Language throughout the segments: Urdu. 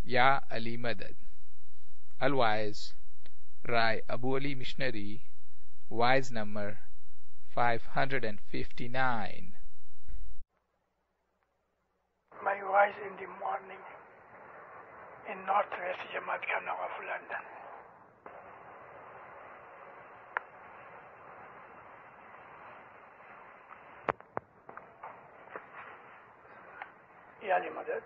Ya Ali Madad. Al-Wise, Rai Abu Ali Missionary, Wise number 559. My wise in the morning in Northwest Jamaat Khana of London. Ya Ali Madad.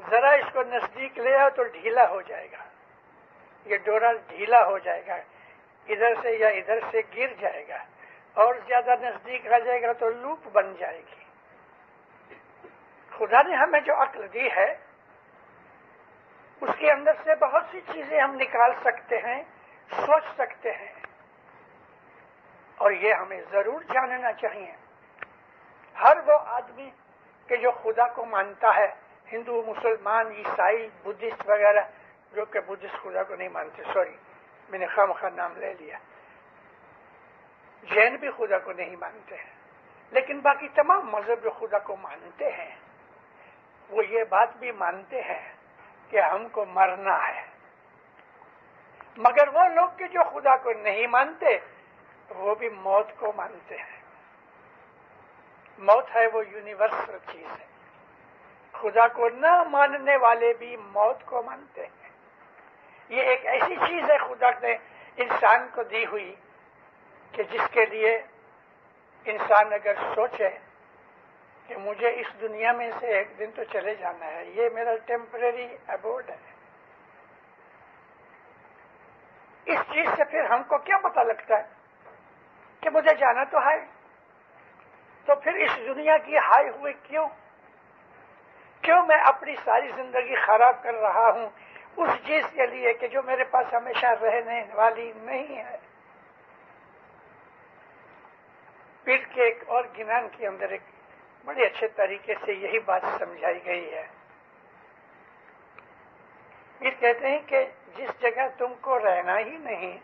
ذرا اس کو نزدیک لے آؤ تو ڈھیلا ہو جائے گا، یہ ڈورا ڈھیلا ہو جائے گا، ادھر سے یا ادھر سے گر جائے گا، اور زیادہ نزدیک آ جائے گا تو لوپ بن جائے گی۔ خدا نے ہمیں جو عقل دی ہے اس کے اندر سے بہت سی چیزیں ہم نکال سکتے ہیں، سوچ سکتے ہیں، اور یہ ہمیں ضرور جاننا چاہیے۔ ہر وہ آدمی کہ جو خدا کو مانتا ہے، ہندو، مسلمان، عیسائی، بدھسٹ وغیرہ، جو کہ بدھسٹ خدا کو نہیں مانتے، سوری میں نے خواہ نام لے لیا، جین بھی خدا کو نہیں مانتے ہیں، لیکن باقی تمام مذہب جو خدا کو مانتے ہیں وہ یہ بات بھی مانتے ہیں کہ ہم کو مرنا ہے۔ مگر وہ لوگ کہ جو خدا کو نہیں مانتے وہ بھی موت کو مانتے ہیں۔ موت ہے وہ یونیورسل چیز ہے، خدا کو نہ ماننے والے بھی موت کو مانتے ہیں۔ یہ ایک ایسی چیز ہے خدا نے انسان کو دی ہوئی کہ جس کے لیے انسان اگر سوچے کہ مجھے اس دنیا میں سے ایک دن تو چلے جانا ہے، یہ میرا ٹیمپریری ایبورڈ ہے، اس چیز سے پھر ہم کو کیا پتہ لگتا ہے کہ مجھے جانا تو ہے، تو پھر اس دنیا کی ہائے ہوئے کیوں میں اپنی ساری زندگی خراب کر رہا ہوں اس چیز کے لیے کہ جو میرے پاس ہمیشہ رہنے والی نہیں ہے۔ پیر کے ایک اور گنان کے اندر ایک بڑے اچھے طریقے سے یہی بات سمجھائی گئی ہے۔ یہ کہتے ہیں کہ جس جگہ تم کو رہنا ہی نہیں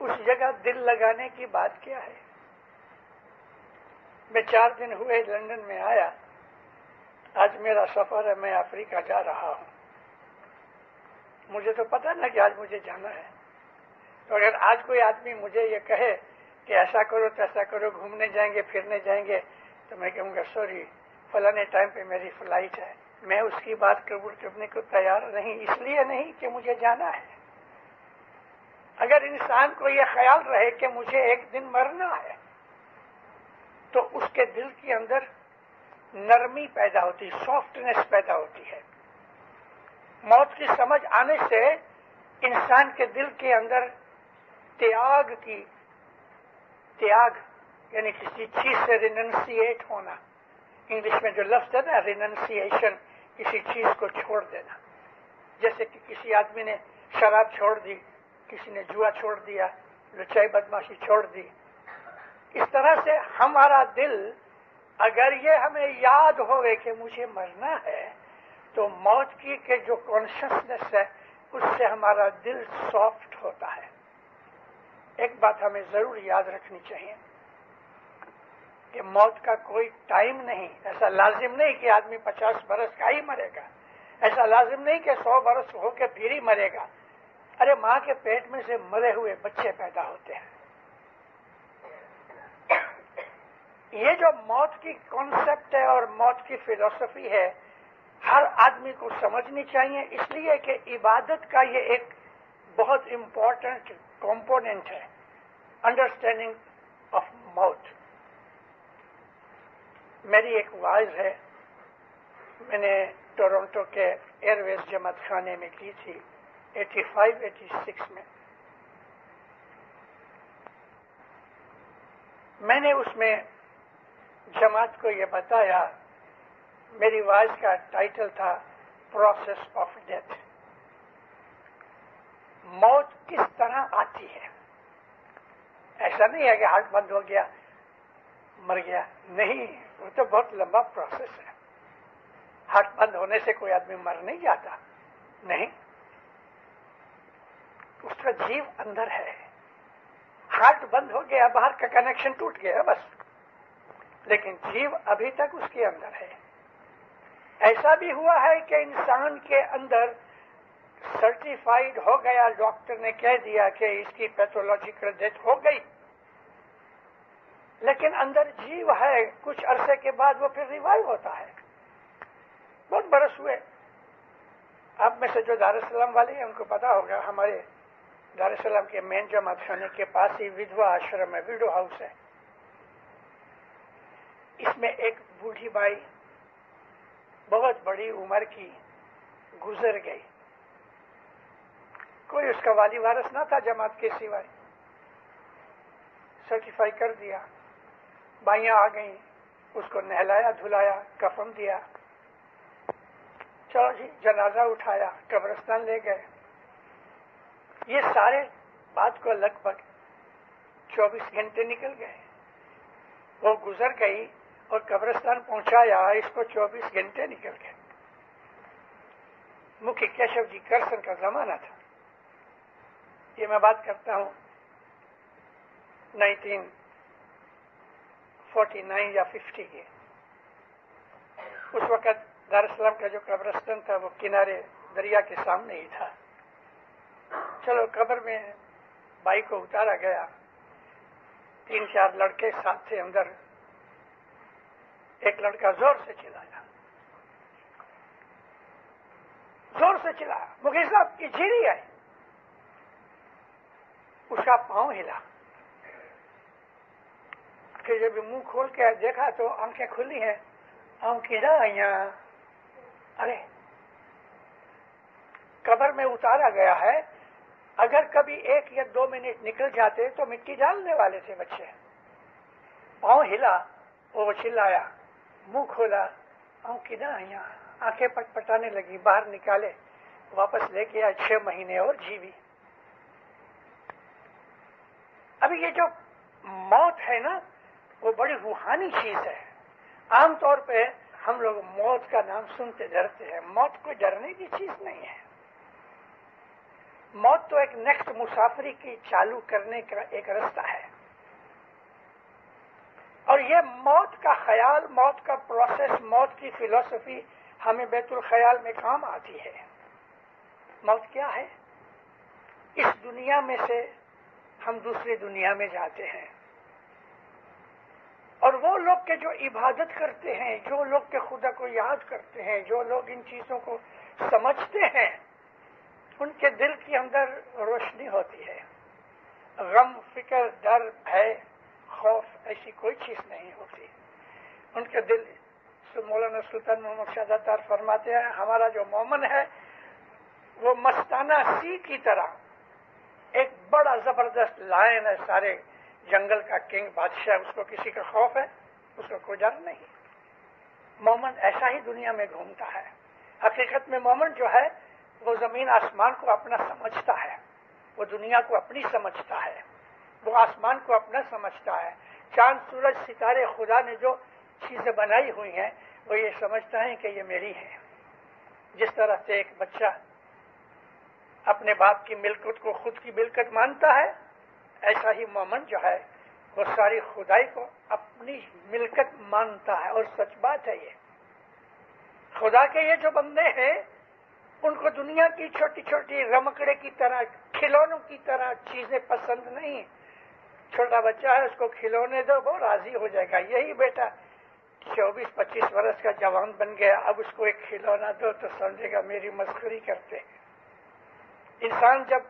اس جگہ دل لگانے کی بات کیا ہے؟ میں 4 دن ہوئے لندن میں آیا، آج میرا سفر ہے، میں افریقہ جا رہا ہوں، مجھے تو پتہ نہ کہ آج مجھے جانا ہے، تو اگر آج کوئی آدمی مجھے یہ کہے کہ ایسا کرو تیسا کرو، گھومنے جائیں گے پھرنے جائیں گے، تو میں کہوں گا سوری فلانے ٹائم پہ میری فلائٹ ہے، میں اس کی بات قبول کرنے کو تیار نہیں، اس لیے نہیں کہ مجھے جانا ہے۔ اگر انسان کو یہ خیال رہے کہ مجھے ایک دن مرنا ہے تو اس کے دل کے اندر نرمی پیدا ہوتی، سافٹنس پیدا ہوتی ہے۔ موت کی سمجھ آنے سے انسان کے دل کے اندر تیاگ یعنی کسی چیز سے ریننسیٹ ہونا، انگلش میں جو لفظ ہے نا ریننسیشن، کسی چیز کو چھوڑ دینا، جیسے کہ کسی آدمی نے شراب چھوڑ دی، کسی نے جوا چھوڑ دیا، لچائی بدماشی چھوڑ دی۔ اس طرح سے ہمارا دل اگر یہ ہمیں یاد ہوئے کہ مجھے مرنا ہے تو موت کی کہ جو کانشسنس ہے اس سے ہمارا دل سافٹ ہوتا ہے۔ ایک بات ہمیں ضرور یاد رکھنی چاہیے کہ موت کا کوئی ٹائم نہیں، ایسا لازم نہیں کہ آدمی 50 برس کا ہی مرے گا، ایسا لازم نہیں کہ 100 برس ہو کے پھر ہی مرے گا۔ ارے ماں کے پیٹ میں سے مرے ہوئے بچے پیدا ہوتے ہیں۔ یہ جو موت کی کانسیپٹ ہے اور موت کی فلسفی ہے ہر آدمی کو سمجھنی چاہیے، اس لیے کہ عبادت کا یہ ایک بہت امپورٹنٹ کمپوننٹ ہے، انڈرسٹینڈنگ آف موت۔ میری ایک وائز ہے، میں نے ٹورنٹو کے ایئر ویز جماعت خانے میں کی تھی 85-86 میں۔ میں نے اس میں جماعت کو یہ بتایا، میری وائز کا ٹائٹل تھا پروسیس آف ڈیتھ، موت کس طرح آتی ہے۔ ایسا نہیں ہے کہ ہارٹ بند ہو گیا مر گیا، نہیں، وہ تو بہت لمبا پروسیس ہے۔ ہارٹ بند ہونے سے کوئی آدمی مر نہیں جاتا، نہیں، اس کا جیو اندر ہے۔ ہارٹ بند ہو گیا، باہر کا کنیکشن ٹوٹ گیا بس، لیکن جیو ابھی تک اس کے اندر ہے۔ ایسا بھی ہوا ہے کہ انسان کے اندر سرٹیفائیڈ ہو گیا، ڈاکٹر نے کہہ دیا کہ اس کی پیتھولوجیکل ڈیتھ ہو گئی، لیکن اندر جیو ہے، کچھ عرصے کے بعد وہ پھر ریوائیو ہوتا ہے۔ بہت برس ہوئے، آپ میں سے جو دار السلام والے ہیں ان کو پتا ہوگا، ہمارے دار السلام کے مین جماعت خانے کے پاس ہی ودھوا آشرم ہے، ویڈو ہاؤس ہے۔ اس میں ایک بوڑھی بائی بہت بڑی عمر کی گزر گئی. کوئی اس کا والی وارث نہ تھا جماعت کے سوائے. سرٹیفائی کر دیا, بائیاں آ گئیں, اس کو نہلایا دھلایا, کفن دیا, چلو جی جنازہ اٹھایا, قبرستان لے گئے. یہ سارے بات کو لگ بھگ 24 گھنٹے نکل گئے. وہ گزر گئی اور قبرستان پہنچایا, اس کو 24 گھنٹے نکل گئے. مکھی کیشو جی کرسن کا زمانہ تھا. یہ میں بات کرتا ہوں 1949 یا 50 کی. اس وقت دارالسلام کا جو قبرستان تھا وہ کنارے دریا کے سامنے ہی تھا. چلو قبر میں بھائی کو اتارا گیا. 3-4 لڑکے ساتھ تھے اندر. ایک لڑکا زور سے چلایا, زور سے چلایا, مکھی صاحب کی جھیری آئی. اس کا پاؤں ہلا. پھر جب منہ کھول کے دیکھا تو آنکھیں کھلی ہیں. یہاں ارے قبر میں اتارا گیا ہے. اگر کبھی 1 یا 2 منٹ نکل جاتے تو مٹی ڈالنے والے تھے بچے. پاؤں ہلا, وہ چلایا, منہ کھولا, یہاں آنکھیں پٹ پٹانے لگی. باہر نکالے, واپس لے کے آئے. 6 مہینے اور جیوی. ابھی یہ جو موت ہے نا, وہ بڑی روحانی چیز ہے. عام طور پہ ہم لوگ موت کا نام سنتے ڈرتے ہیں. موت کوئی ڈرنے کی چیز نہیں ہے. موت تو ایک نیکسٹ مسافری کی چالو کرنے کا ایک رستہ ہے. اور یہ موت کا خیال, موت کا پروسیس, موت کی فلسفی ہمیں بیت الخیال میں کام آتی ہے. موت کیا ہے؟ اس دنیا میں سے ہم دوسری دنیا میں جاتے ہیں. اور وہ لوگ کے جو عبادت کرتے ہیں, جو لوگ کے خدا کو یاد کرتے ہیں, جو لوگ ان چیزوں کو سمجھتے ہیں, ان کے دل کے اندر روشنی ہوتی ہے. غم, فکر, ڈر, بھے, خوف ایسی کوئی چیز نہیں ہوتی. ان کے دل, مولانا سلطان محمد شاہ اتار فرماتے ہیں, ہمارا جو مومن ہے وہ مستانہ سی کی طرح ایک بڑا زبردست لائن ہے, سارے جنگل کا کنگ, بادشاہ. اس کو کسی کا خوف ہے؟ اس کو کوئی ڈر نہیں. مومن ایسا ہی دنیا میں گھومتا ہے. حقیقت میں مومن جو ہے وہ زمین آسمان کو اپنا سمجھتا ہے, وہ دنیا کو اپنی سمجھتا ہے, وہ آسمان کو اپنا سمجھتا ہے. چاند, سورج, ستارے, خدا نے جو چیزیں بنائی ہوئی ہیں وہ یہ سمجھتا ہے کہ یہ میری ہیں. جس طرح سے ایک بچہ اپنے باپ کی ملکت کو خود کی ملکت مانتا ہے, ایسا ہی مومن جو ہے وہ ساری خدائی کو اپنی ملکت مانتا ہے. اور سچ بات ہے, یہ خدا کے یہ جو بندے ہیں ان کو دنیا کی چھوٹی چھوٹی رمکڑے کی طرح, کھلونوں کی طرح چیزیں پسند نہیں. چھوٹا بچہ ہے, اس کو کھلونے دو, وہ راضی ہو جائے گا. یہی بیٹا 24-25 برس کا جوان بن گیا, اب اس کو ایک کھلونا دو تو سمجھے گا میری مسخری کرتے. انسان جب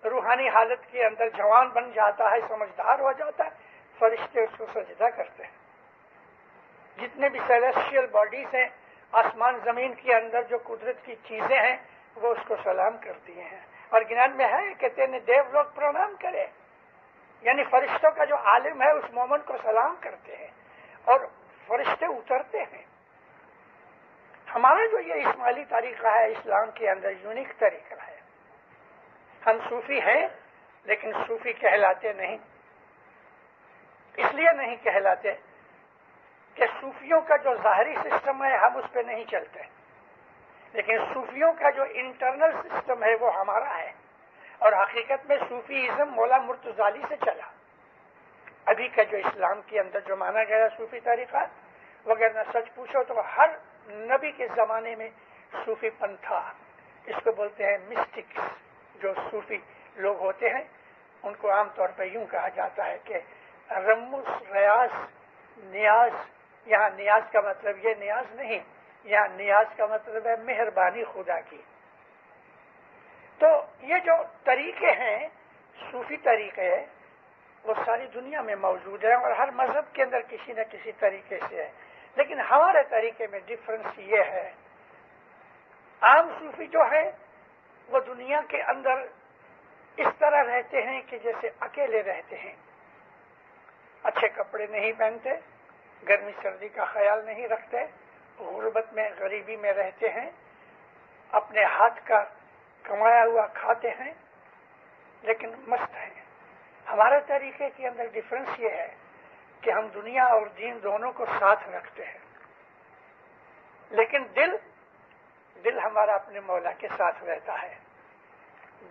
روحانی حالت کے اندر جوان بن جاتا ہے, سمجھدار ہو جاتا ہے, فرشتے اس کو سجدہ کرتے ہیں. جتنے بھی سیلیسٹیل باڈیز ہیں آسمان زمین کے اندر, جو قدرت کی چیزیں ہیں, وہ اس کو سلام کرتی ہیں. اور گنان میں ہے کہ تینے دیو لوگ پرنام کرے, یعنی فرشتوں کا جو عالم ہے اس مومن کو سلام کرتے ہیں اور فرشتے اترتے ہیں. ہمارا جو یہ اسماعیلی طریقہ ہے اسلام کے اندر یونیک طریقہ ہے. ہم صوفی ہیں لیکن صوفی کہلاتے نہیں. اس لیے نہیں کہلاتے کہ صوفیوں کا جو ظاہری سسٹم ہے ہم اس پہ نہیں چلتے, لیکن صوفیوں کا جو انٹرنل سسٹم ہے وہ ہمارا ہے. اور حقیقت میں صوفیزم مولا مرتضالی سے چلا. ابھی کا جو اسلام کے اندر جو مانا گیا صوفی طریقہ, وغیرہ سچ پوچھو تو ہر نبی کے زمانے میں صوفی پن تھا. اس کو بولتے ہیں مسٹکس. جو صوفی لوگ ہوتے ہیں ان کو عام طور پہ یوں کہا جاتا ہے کہ رموز, ریاض, نیاز. یہاں نیاز کا مطلب یہ نیاز نہیں, یہاں نیاز کا مطلب ہے مہربانی خدا کی. تو یہ جو طریقے ہیں صوفی طریقے, وہ ساری دنیا میں موجود ہیں اور ہر مذہب کے اندر کسی نہ کسی طریقے سے ہے. لیکن ہمارے طریقے میں ڈفرنس یہ ہے عام صوفی جو ہے وہ دنیا کے اندر اس طرح رہتے ہیں کہ جیسے اکیلے رہتے ہیں، اچھے کپڑے نہیں پہنتے، گرمی سردی کا خیال نہیں رکھتے، غربت میں غریبی میں رہتے ہیں، اپنے ہاتھ کا کمایا ہوا کھاتے ہیں، لیکن مست ہیں۔ ہمارے طریقے کے اندر ڈفرنس یہ ہے کہ ہم دنیا اور دین دونوں کو ساتھ رکھتے ہیں، لیکن دل ہمارا اپنے مولا کے ساتھ رہتا ہے۔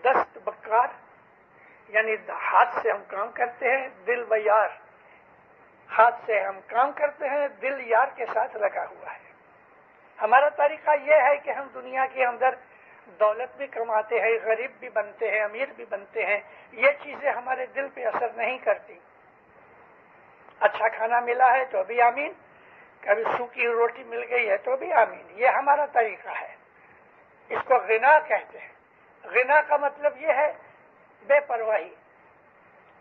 دست بکار یعنی ہاتھ سے ہم کام کرتے ہیں، دل و یار، ہاتھ سے ہم کام کرتے ہیں، دل یار کے ساتھ لگا ہوا ہے۔ ہمارا طریقہ یہ ہے کہ ہم دنیا کے اندر دولت بھی کماتے ہیں، غریب بھی بنتے ہیں، امیر بھی بنتے ہیں، یہ چیزیں ہمارے دل پہ اثر نہیں کرتی۔ اچھا کھانا ملا ہے تو بھی آمین، کبھی سوکھی روٹی مل گئی ہے تو بھی آمین، یہ ہمارا طریقہ ہے۔ اس کو غنا کہتے ہیں۔ غنا کا مطلب یہ ہے بے پرواہی،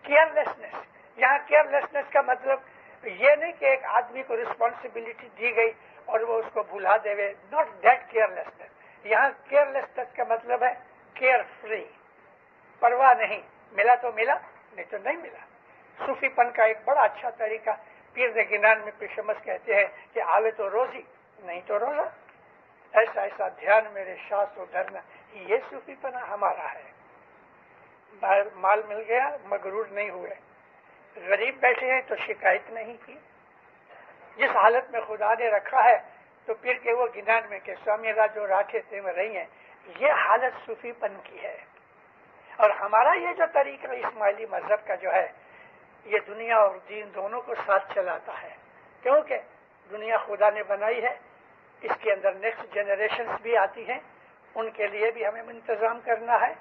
کیئرلیسنس۔ یہاں کیئرلیسنس کا مطلب یہ نہیں کہ ایک آدمی کو رسپانسبلٹی دی گئی اور وہ اس کو بھلا دے، ناٹ دیٹ کیئرلیسنس۔ یہاں کیئرلیسنس کا مطلب ہے کیئر فری، پرواہ نہیں، ملا تو ملا، نہیں تو نہیں ملا۔ صوفی پن کا ایک بڑا اچھا طریقہ پیر گنان میں پیشمس کہتے ہیں کہ آوے تو روزی، نہیں تو روزہ، ایسا ایسا دھیان میرے شاس و دھرنا، یہ صوفی پنا ہمارا ہے۔ مال مل گیا مغرور نہیں ہوئے، غریب بیٹھے ہیں تو شکایت نہیں کی، جس حالت میں خدا نے رکھا ہے تو پھر کے وہ گنان میں کہ سوامی راجو راکھے تے میں رہی ہیں، یہ حالت صوفی پن کی ہے۔ اور ہمارا یہ جو طریقہ اسماعیلی مذہب کا جو ہے، یہ دنیا اور دین دونوں کو ساتھ چلاتا ہے، کیونکہ دنیا خدا نے بنائی ہے، اس کے اندر نیکسٹ جنریشنز بھی آتی ہیں، ان کے لیے بھی ہمیں انتظام کرنا ہے،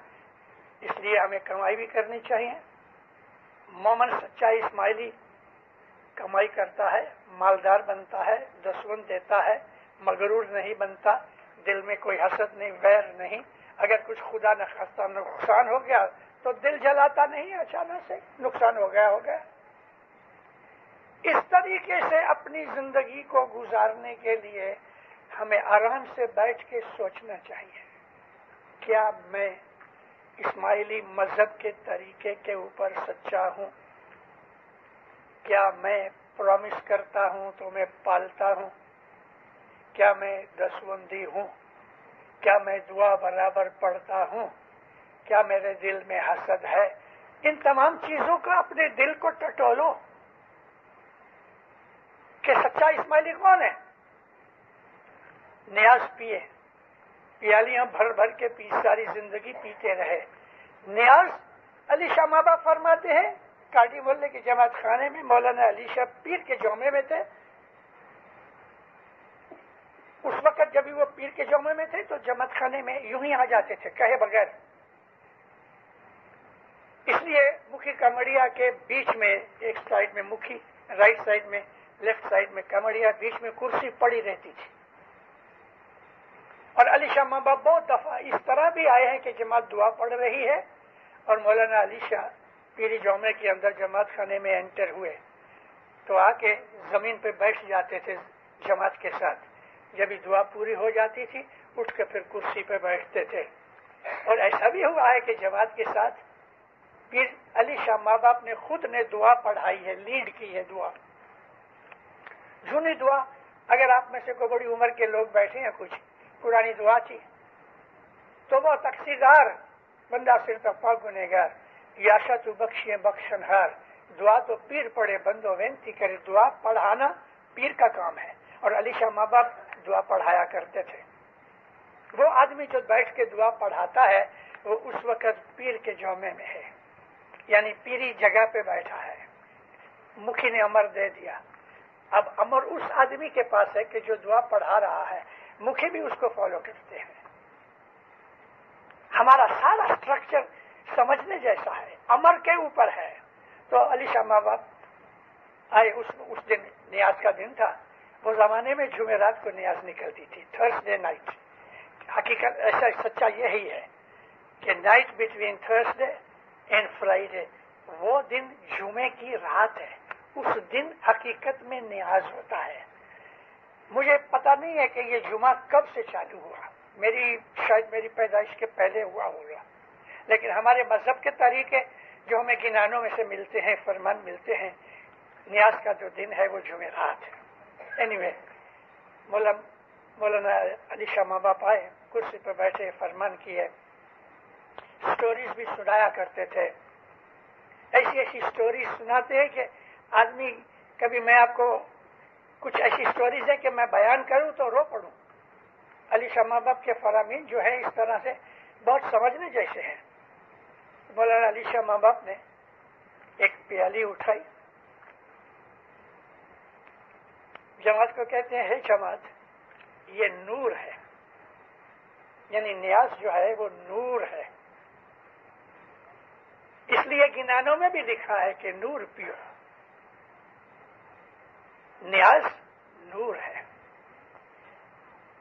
اس لیے ہمیں کمائی بھی کرنی چاہیے۔ مومن سچا اسماعیلی کمائی کرتا ہے، مالدار بنتا ہے، دسوند دیتا ہے، مغرور نہیں بنتا، دل میں کوئی حسد نہیں، ویر نہیں۔ اگر کچھ خدا نخواستہ نقصان ہو گیا تو دل جلاتا نہیں، اچانک سے نقصان ہو گیا ہو گیا۔ اس طریقے سے اپنی زندگی کو گزارنے کے لیے ہمیں آرام سے بیٹھ کے سوچنا چاہیے، کیا میں اسماعیلی مذہب کے طریقے کے اوپر سچا ہوں؟ کیا میں پرومس کرتا ہوں تو میں پالتا ہوں؟ کیا میں دسوندی ہوں؟ کیا میں دعا برابر پڑھتا ہوں؟ کیا میرے دل میں حسد ہے؟ ان تمام چیزوں کا اپنے دل کو ٹٹولو کہ سچا اسماعیلی کون ہے۔ نیاز پیے، پیالیاں بھر بھر کے پی، ساری زندگی پیتے رہے۔ نیاز علی شاہ مابا فرماتے ہیں، کاٹی محلے کے جماعت خانے میں مولانا علی شاہ پیر کے جومے میں تھے۔ اس وقت جب وہ پیر کے جومے میں تھے تو جماعت خانے میں یوں ہی آ جاتے تھے کہے بغیر، اس لیے مکھی کمڑیا کے بیچ میں، ایک سائڈ میں مکھی، رائٹ سائڈ میں، لیفٹ سائڈ میں کمڑیا، بیچ میں کرسی پڑی رہتی تھی۔ اور علی شاہ مابا بہت دفعہ اس طرح بھی آئے ہیں کہ جماعت دعا پڑھ رہی ہے اور مولانا علی شاہ پیری جومے کے اندر جماعت خانے میں انٹر ہوئے تو آ کے زمین پہ بیٹھ جاتے تھے جماعت کے ساتھ۔ جب دعا پوری ہو جاتی تھی اٹھ کے پھر کرسی پہ بیٹھتے تھے۔ اور ایسا بھی ہوا ہے کہ جماعت کے ساتھ پیر علی شاہ ماں باپ نے خود نے دعا پڑھائی ہے، لیڈ کی ہے دعا، جھونی دعا۔ اگر آپ میں سے کوئی بڑی عمر کے لوگ بیٹھے ہیں، کچھ پرانی دعا تھی تو وہ تقصیردار بندہ صرف پاک گنہگار، یاشا تو بخشیے بخشنہار، دعا تو پیر پڑھے بندو وینتی کرے، دعا پڑھانا پیر کا کام ہے۔ اور علی شاہ ماں باپ دعا پڑھایا کرتے تھے۔ وہ آدمی جو بیٹھ کے دعا پڑھاتا ہے وہ اس وقت پیر کے جومے میں ہے، یعنی پیری جگہ پہ بیٹھا ہے۔ مکھی نے امر دے دیا، اب امر اس آدمی کے پاس ہے کہ جو دعا پڑھا رہا ہے، مکھی بھی اس کو فالو کرتے ہیں۔ ہمارا سارا اسٹرکچر سمجھنے جیسا ہے، امر کے اوپر ہے۔ تو علی شاہ ماں باپ آئے، اس دن نیاز کا دن تھا، وہ زمانے میں جمعرات کو نیاز نکلتی تھی، تھرسڈے نائٹ۔ حقیقت ایسا سچا یہی ہے کہ night between Thursday and Friday, وہ دن جمعے کی رات ہے، اس دن حقیقت میں نیاز ہوتا ہے۔ مجھے پتا نہیں ہے کہ یہ جمعہ کب سے چالو ہوا، شاید میری پیدائش کے پہلے ہوا ہوگا، لیکن ہمارے مذہب کے طریقے جو ہمیں گنانوں میں سے ملتے ہیں، فرمان ملتے ہیں، نیاز کا جو دن ہے وہ جمعرات ہے۔ اینیوے، مولانا علی شاہ ماں باپ آئے، کرسی پہ بیٹھے، فرمان کیے، سٹوریز بھی سنایا کرتے تھے۔ ایسی ایسی سٹوریز سناتے ہیں کہ آدمی، کبھی میں آپ کو کچھ ایسی سٹوریز ہے کہ میں بیان کروں تو رو پڑوں۔ علی شاہ ماں باپ کے فرامین جو ہے اس طرح سے بہت سمجھنے جیسے ہیں۔ مولانا علی شاہ ماں باپ نے ایک پیالی اٹھائی، جماعت کو کہتے ہیں، ہے جماعت، یہ نور ہے، یعنی نیاز جو ہے وہ نور ہے، اس لیے گنانوں میں بھی لکھا ہے کہ نور پیو۔ نیاز نور ہے۔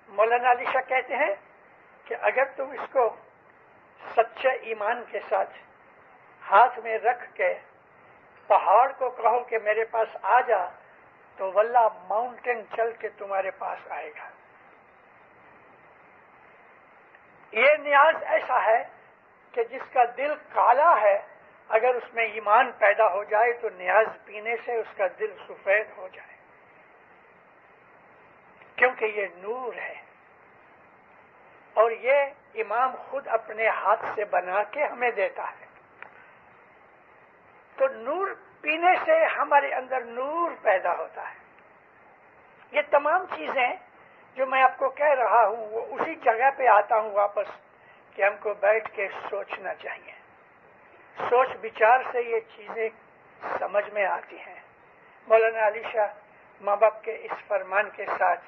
مولانا علی شاہ کہتے ہیں کہ اگر تم اس کو سچے ایمان کے ساتھ ہاتھ میں رکھ کے پہاڑ کو کہو کہ میرے پاس آ جا، تو واللہ ماؤنٹین چل کے تمہارے پاس آئے گا۔ یہ نیاز ایسا ہے کہ جس کا دل کالا ہے، اگر اس میں ایمان پیدا ہو جائے تو نیاز پینے سے اس کا دل سفید ہو جائے، کیونکہ یہ نور ہے، اور یہ امام خود اپنے ہاتھ سے بنا کے ہمیں دیتا ہے۔ تو نور پینے سے ہمارے اندر نور پیدا ہوتا ہے۔ یہ تمام چیزیں جو میں آپ کو کہہ رہا ہوں وہ اسی جگہ پہ آتا ہوں واپس کہ ہم کو بیٹھ کے سوچنا چاہیے۔ سوچ بچار سے یہ چیزیں سمجھ میں آتی ہیں۔ مولانا علی شاہ ماں باپ کے اس فرمان کے ساتھ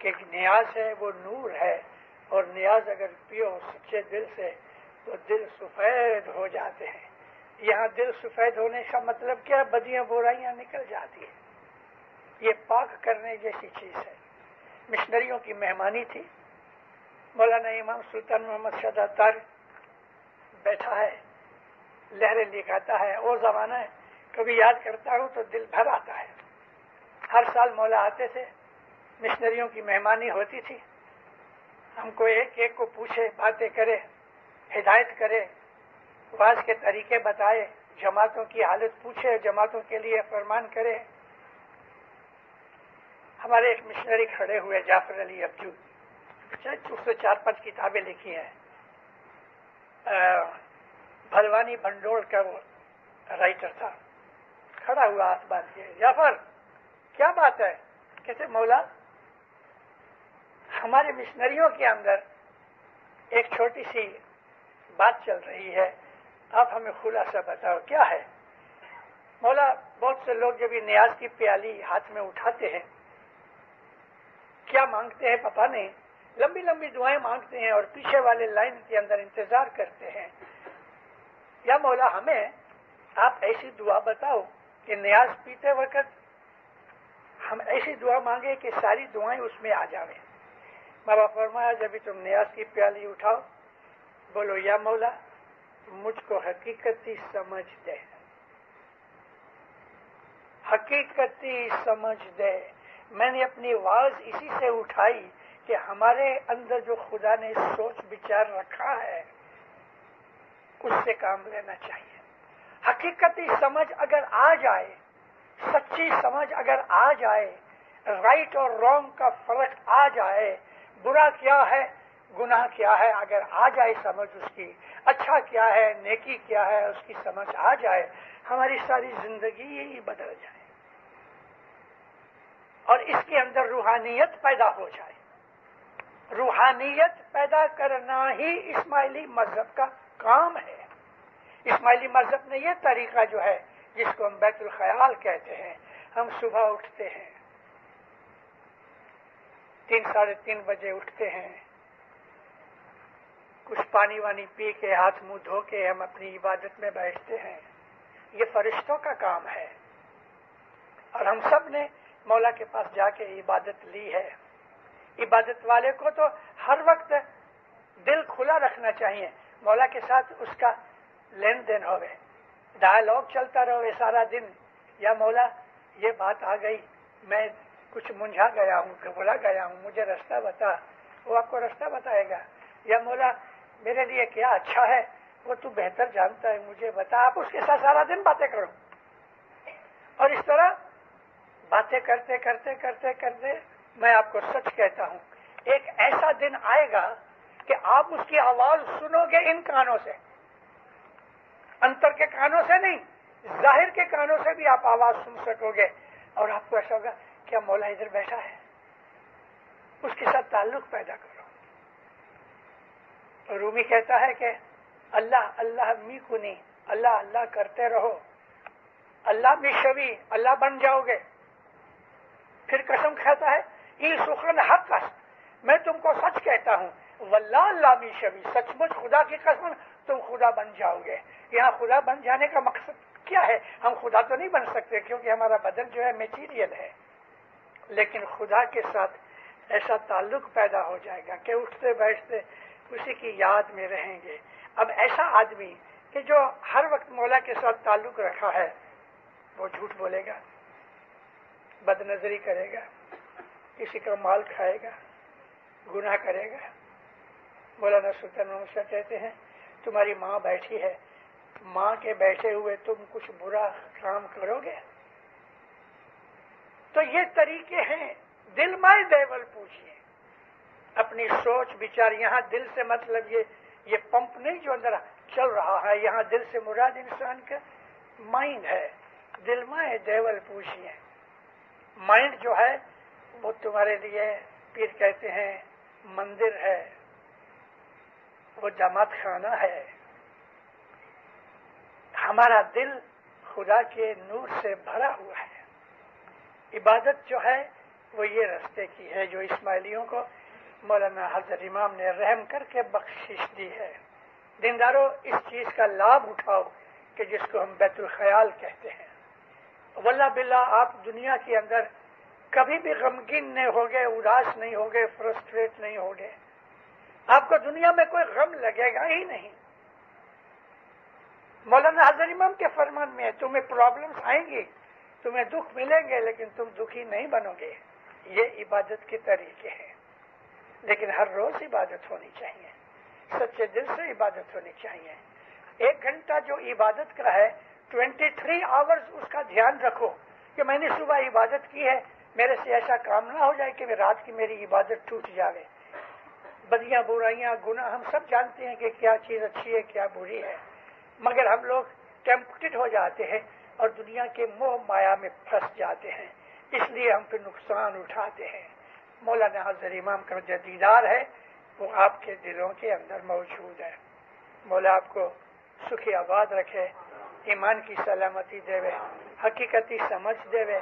کہ نیاز ہے وہ نور ہے، اور نیاز اگر پیو سچے دل سے تو دل سفید ہو جاتے ہیں۔ یہاں دل سفید ہونے کا مطلب کیا؟ بدیاں برائیاں نکل جاتی ہیں۔ یہ پاک کرنے جیسی چیز ہے۔ مشنریوں کی مہمانی تھی، مولانا امام سلطان محمد شاہ داتار بیٹھا ہے، لہریں لکھاتا ہے، وہ زمانہ ہے، کبھی یاد کرتا ہوں تو دل بھر آتا ہے۔ ہر سال مولا آتے تھے، مشنریوں کی مہمانی ہوتی تھی، ہم کو ایک ایک کو پوچھے، باتیں کرے، ہدایت کرے، واز کے طریقے بتائے، جماعتوں کی حالت پوچھے، جماعتوں کے لیے فرمان کرے۔ ہمارے ایک مشنری کھڑے ہوئے، جعفر علی ابجو، اس سے 4-5 کتابیں لکھی ہیں، بھلوانی بھنڈول کا وہ رائٹر تھا، کھڑا ہوا ہاتھ باندھ کے، جعفر کیا بات ہے؟ کہتے مولا ہمارے مشنریوں کے اندر ایک چھوٹی سی بات چل رہی ہے، آپ ہمیں خلاصہ بتاؤ کیا ہے؟ مولا بہت سے لوگ جب یہ نیاز کی پیالی ہاتھ میں اٹھاتے ہیں، کیا مانگتے ہیں پتہ نہیں، لمبی لمبی دعائیں مانگتے ہیں اور پیچھے والے لائن کے اندر انتظار کرتے ہیں۔ یا مولا ہمیں آپ ایسی دعا بتاؤ کہ نیاز پیتے وقت ہم ایسی دعا مانگے کہ ساری دعائیں اس میں آ جاویں۔ بابا فرمایا جب تم نیاز کی پیالی اٹھاؤ، بولو یا مولا مجھ کو حقیقتی سمجھ دے، حقیقتی سمجھ دے۔ میں نے اپنی آواز اسی سے اٹھائی کہ ہمارے اندر جو خدا نے سوچ بچار رکھا ہے اس سے کام لینا چاہیے۔ حقیقتی سمجھ اگر آ جائے، سچی سمجھ اگر آ جائے، رائٹ اور رانگ کا فرق آ جائے، برا کیا ہے گناہ کیا ہے اگر آ جائے سمجھ اس کی، اچھا کیا ہے نیکی کیا ہے اس کی سمجھ آ جائے، ہماری ساری زندگی ہی بدل جائے اور اس کے اندر روحانیت پیدا ہو جائے۔ روحانیت پیدا کرنا ہی اسماعیلی مذہب کا کام ہے۔ اسماعیلی مذہب نے یہ طریقہ جو ہے جس کو ہم بیت الخیال کہتے ہیں، ہم صبح اٹھتے ہیں 3-3:30 بجے اٹھتے ہیں، کچھ پانی وانی پی کے ہاتھ منہ دھو کے ہم اپنی عبادت میں بیٹھتے ہیں۔ یہ فرشتوں کا کام ہے اور ہم سب نے مولا کے پاس جا کے عبادت لی ہے۔ عبادت والے کو تو ہر وقت دل کھلا رکھنا چاہیے، مولا کے ساتھ اس کا لین دین ہوئے، ڈائلاگ چلتا رہے سارا دن، یا مولا یہ بات آ گئی، میں کچھ منجھا گیا ہوں، گھبرا گیا ہوں، مجھے راستہ بتا، وہ آپ کو راستہ بتائے گا. یا مولا میرے لیے کیا اچھا ہے وہ تو بہتر جانتا ہے, مجھے بتا. آپ اس کے ساتھ سارا دن باتیں کرو, اور اس طرح باتیں کرتے کرتے کرتے کرتے میں آپ کو سچ کہتا ہوں ایک ایسا دن آئے گا کہ آپ اس کی آواز سنو گے ان کانوں سے, انتر کے کانوں سے نہیں, ظاہر کے کانوں سے بھی آپ آواز سن سکو گے. اور آپ کو ایسا ہوگا کیا مولا ادھر بیٹھا ہے, اس کے ساتھ تعلق پیدا کرو. رومی کہتا ہے کہ اللہ اللہ می کنی, اللہ اللہ کرتے رہو, اللہ می شوی, اللہ بن جاؤ گے. پھر قسم کھاتا ہے ای سخن حق است, میں تم کو سچ کہتا ہوں, واللہ اللہ می شوی, سچ مچ خدا کی قسم تم خدا بن جاؤ گے. یہاں خدا بن جانے کا مقصد کیا ہے؟ ہم خدا تو نہیں بن سکتے کیونکہ ہمارا بدن جو ہے میٹیریل ہے, لیکن خدا کے ساتھ ایسا تعلق پیدا ہو جائے گا کہ اٹھتے بیٹھتے اسی کی یاد میں رہیں گے. اب ایسا آدمی کہ جو ہر وقت مولا کے ساتھ تعلق رکھا ہے وہ جھوٹ بولے گا, بد نظری کرے گا, کسی کا مال کھائے گا, گناہ کرے گا. مولانا سلطان محمد شاہ کہتے ہیں تمہاری ماں بیٹھی ہے, ماں کے بیٹھے ہوئے تم کچھ برا کام کرو گے؟ تو یہ طریقے ہیں. دل مائے دیول پوچھیے, اپنی سوچ بچار. یہاں دل سے مطلب یہ پمپ نہیں جو اندر چل رہا ہے, یہاں دل سے مراد انسان کا مائنڈ ہے. دل مائے دیول پوچھیے. مائنڈ جو ہے وہ تمہارے لیے پیر کہتے ہیں مندر ہے, وہ جماعت خانہ ہے. ہمارا دل خدا کے نور سے بھرا ہوا ہے. عبادت جو ہے وہ یہ رستے کی ہے جو اسماعیلیوں کو مولانا حضرت امام نے رحم کر کے بخشش دی ہے. دینداروں اس چیز کا لابھ اٹھاؤ کہ جس کو ہم بیت الخیال کہتے ہیں. واللہ باللہ آپ دنیا کے اندر کبھی بھی غمگین نہیں ہوگے, اداس نہیں ہوگے, فرسٹریٹ نہیں ہوگے. آپ کو دنیا میں کوئی غم لگے گا ہی نہیں. مولانا حضرت امام کے فرمان میں تمہیں پرابلمز آئیں گی, تمہیں دکھ ملیں گے, لیکن تم دکھی نہیں بنو گے. یہ عبادت کے طریقے ہیں. لیکن ہر روز عبادت ہونی چاہیے, سچے دل سے عبادت ہونی چاہیے. 1 گھنٹہ جو عبادت کا ہے 23 آورز اس کا دھیان رکھو کہ میں نے صبح عبادت کی ہے, میرے سے ایسا کام نہ ہو جائے کہ رات کی میری عبادت ٹوٹ جائے. بدیاں برائیاں گناہ ہم سب جانتے ہیں کہ کیا چیز اچھی ہے کیا بری ہے, مگر ہم لوگ ٹیمپٹڈ ہو جاتے ہیں اور دنیا کے موہ مایا میں پھنس جاتے ہیں, اس لیے ہم پھر نقصان اٹھاتے ہیں. مولانا حضرت امام کا جو دیدار ہے وہ آپ کے دلوں کے اندر موجود ہے. مولا آپ کو سکھی آباد رکھے, ایمان کی سلامتی دے, حقیقتی سمجھ دے,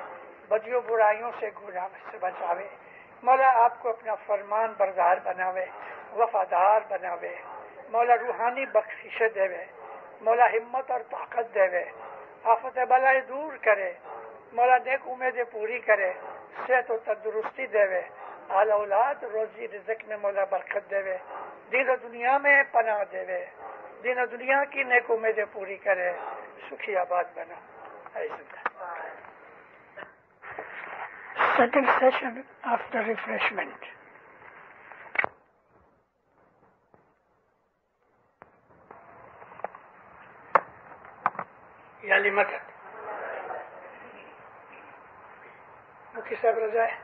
بدیوں برائیوں سے گناہ سے بچاوے. مولا آپ کو اپنا فرمان بردار بناوے, وفادار بناوے. مولا روحانی بخشش دے, مولا ہمت اور طاقت دے, آفت بلائے دور کرے. مولا نیک امیدیں پوری کرے, صحت و تندرستی دے, اعلی اولاد روزی رزق میں مولا برکت دے, دین و دنیا میں پناہ دے, دین و دنیا کی نیک امیدیں پوری کرے. سکھی آباد بنا. Second session after refreshment. یالی مدد مکی صاحب رضا ہے.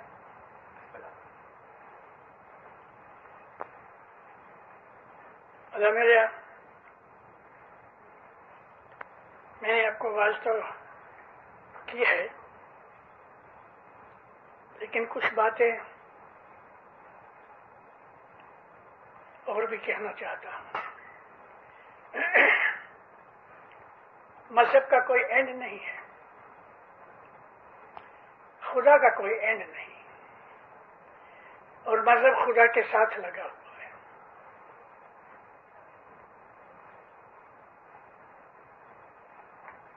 اللہ میرے میں نے آپ کو آواز تو کی ہے, لیکن کچھ باتیں اور بھی کہنا چاہتا ہوں. مذہب کا کوئی اینڈ نہیں ہے, خدا کا کوئی اینڈ نہیں, اور مذہب خدا کے ساتھ لگا ہوا ہے.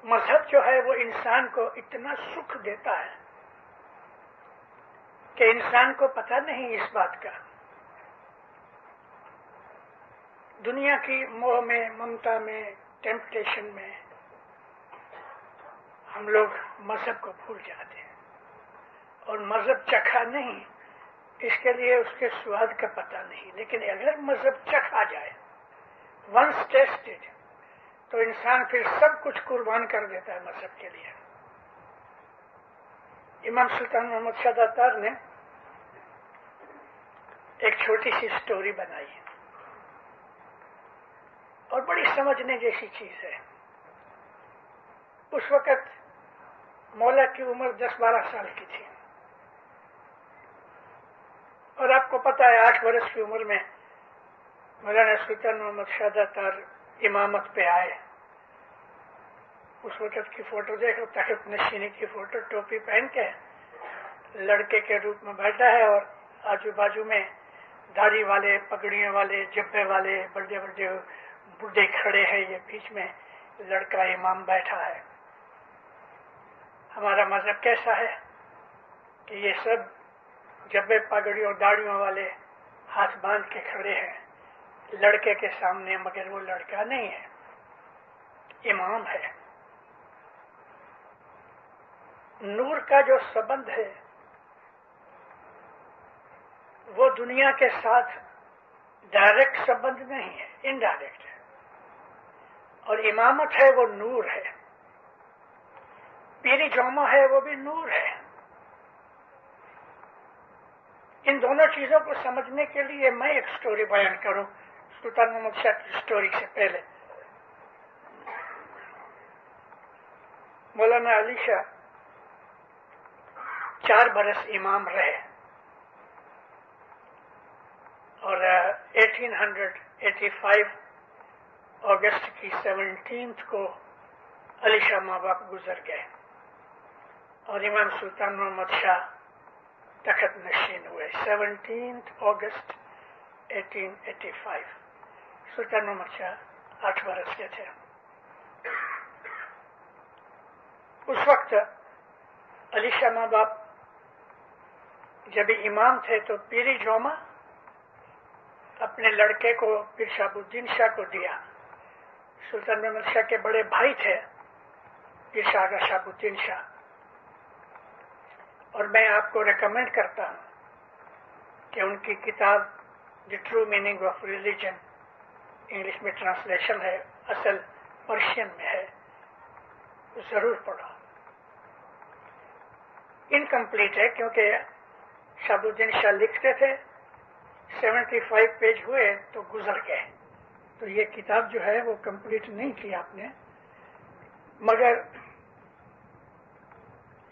مذہب جو ہے وہ انسان کو اتنا سکھ دیتا ہے کہ انسان کو پتہ نہیں اس بات کا. دنیا کی موہ میں, ممتا میں, ٹیمپٹیشن میں ہم لوگ مذہب کو بھول جاتے ہیں, اور مذہب چکھا نہیں اس کے لیے اس کے سواد کا پتہ نہیں، لیکن اگر مذہب چکھا جائے، ونس ٹیسٹڈ، تو انسان پھر سب کچھ قربان کر دیتا ہے مذہب کے لیے۔ امام سلطان محمد شاہ داتار نے ایک چھوٹی سی سٹوری بنائی اور بڑی سمجھنے جیسی چیز ہے۔ اس وقت مولا کی عمر 10-12 سال کی تھی، اور آپ کو پتا ہے 8 برس کی عمر میں مولانا سلطان محمد شاہ داتار امامت پہ آئے۔ اس وقت کی فوٹو دیکھو، تخت نشینی کی فوٹو، ٹوپی پہن کے لڑکے کے روپ میں بیٹھا ہے، اور آجو بازو میں داڑھی والے، پگڑیوں والے، جبے والے بڑے بڑے بڈھے کھڑے ہیں، یہ بیچ میں لڑکا امام بیٹھا ہے۔ ہمارا مذہب کیسا ہے کہ یہ سب جبے پگڑیوں داڑھیوں والے ہاتھ باندھ کے کھڑے ہیں لڑکے کے سامنے، مگر وہ لڑکا نہیں ہے، امام ہے۔ نور کا جو سبند ہے وہ دنیا کے ساتھ ڈائریکٹ سبند نہیں ہے، انڈائریکٹ ہے، اور امامت ہے وہ نور ہے، پیری جامع ہے وہ بھی نور ہے۔ ان دونوں چیزوں کو سمجھنے کے لیے میں ایک سٹوری بیان کروں سلطان محمد شاہ کی سٹوری سے پہلے۔ مولانا علی شاہ 4 برس امام رہے، اور 1885 اگست کی 17 کو علی شاہ ماں باپ گزر گئے، اور امام سلطان محمد شاہ تخت نشین ہوئے 17 اگست 1885۔ سلطان محمد شاہ 8 برس کے تھے۔ اس وقت علی شاہ ماں باپ جب امام تھے تو پیری جوما اپنے لڑکے کو پیر شہاب الدین شاہ کو دیا۔ سلطان محمد شاہ کے بڑے بھائی تھے پیر شہاب الدین شاہ، اور میں آپ کو ریکمینڈ کرتا ہوں کہ ان کی کتاب the true meaning of religion, English میں ٹرانسلیشن ہے، اصل پرشین میں ہے، ضرور پڑھو۔ انکمپلیٹ ہے کیونکہ شہاب الدین شاہ لکھتے تھے، 75 پیج ہوئے تو گزر گئے، تو یہ کتاب جو ہے وہ کمپلیٹ نہیں کی آپ نے، مگر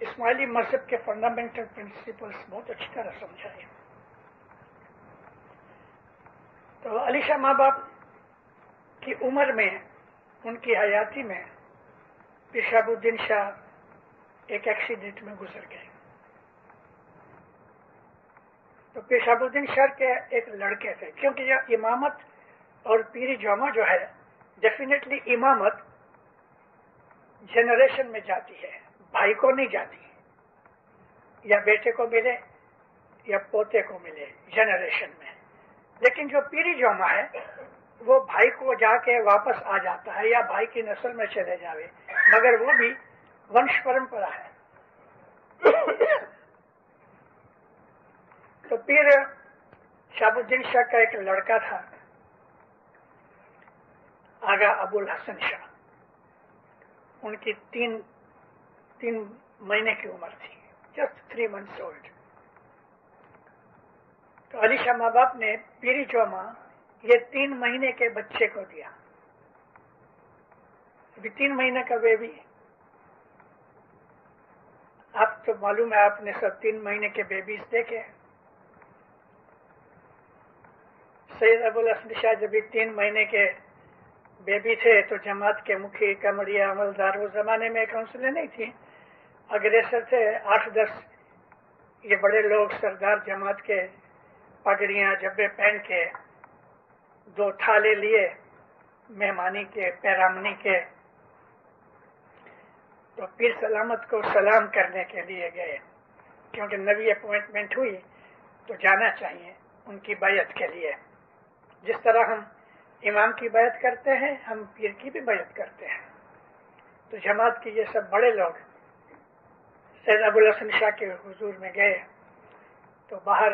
اسماعیلی مذہب کے فنڈامنٹل پرنسپلس بہت اچھی طرح سمجھائے۔ تو علی شاہ ماں باپ کی عمر میں، ان کی حیاتی میں، پیر شہاب الدین شاہ ایک ایکسیڈنٹ میں گزر گئے۔ تو پیر شہاب الدین شاہ کے ایک لڑکے تھے، کیونکہ یہ امامت اور پیری جامع جو ہے، ڈیفینیٹلی امامت جنریشن میں جاتی ہے، بھائی کو نہیں جاتی، یا بیٹے کو ملے یا پوتے کو ملے جنریشن میں، لیکن جو پیری جامع ہے وہ بھائی کو جا کے واپس آ جاتا ہے، یا بھائی کی نسل میں چلے جاوے، مگر وہ بھی ونش پرمپرا ہے۔ تو پیر شہاب الدین شاہ کا ایک لڑکا تھا آغا ابو الحسن شاہ، ان کی 3 مہینے کی عمر تھی، جسٹ 3 months old۔ تو علی شاہ ماں باپ نے پیری جوما یہ 3 مہینے کے بچے کو دیا، ابھی 3 مہینے کا بیبی، آپ تو معلوم ہے، آپ نے سب 3 مہینے کے بیبیز دیکھے۔ سید ابو الحسن شاہ جب 3 مہینے کے بیبی تھے تو جماعت کے مکھی، کمڑیا، عملدار، وہ زمانے میں کونسلیں نہیں تھی، اگریسر تھے، 8-10 یہ بڑے لوگ سردار جماعت کے پگڑیاں جبے پہن کے 2 تھالے لیے مہمانی کے، پیرامنی کے، تو پیر سلامت کو سلام کرنے کے لیے گئے، کیونکہ نئی اپوائنٹمنٹ ہوئی تو جانا چاہیے ان کی بیعت کے لیے۔ جس طرح ہم امام کی بیعت کرتے ہیں، ہم پیر کی بھی بیعت کرتے ہیں۔ تو جماعت کی یہ سب بڑے لوگ سید ابو الحسن شاہ کے حضور میں گئے، تو باہر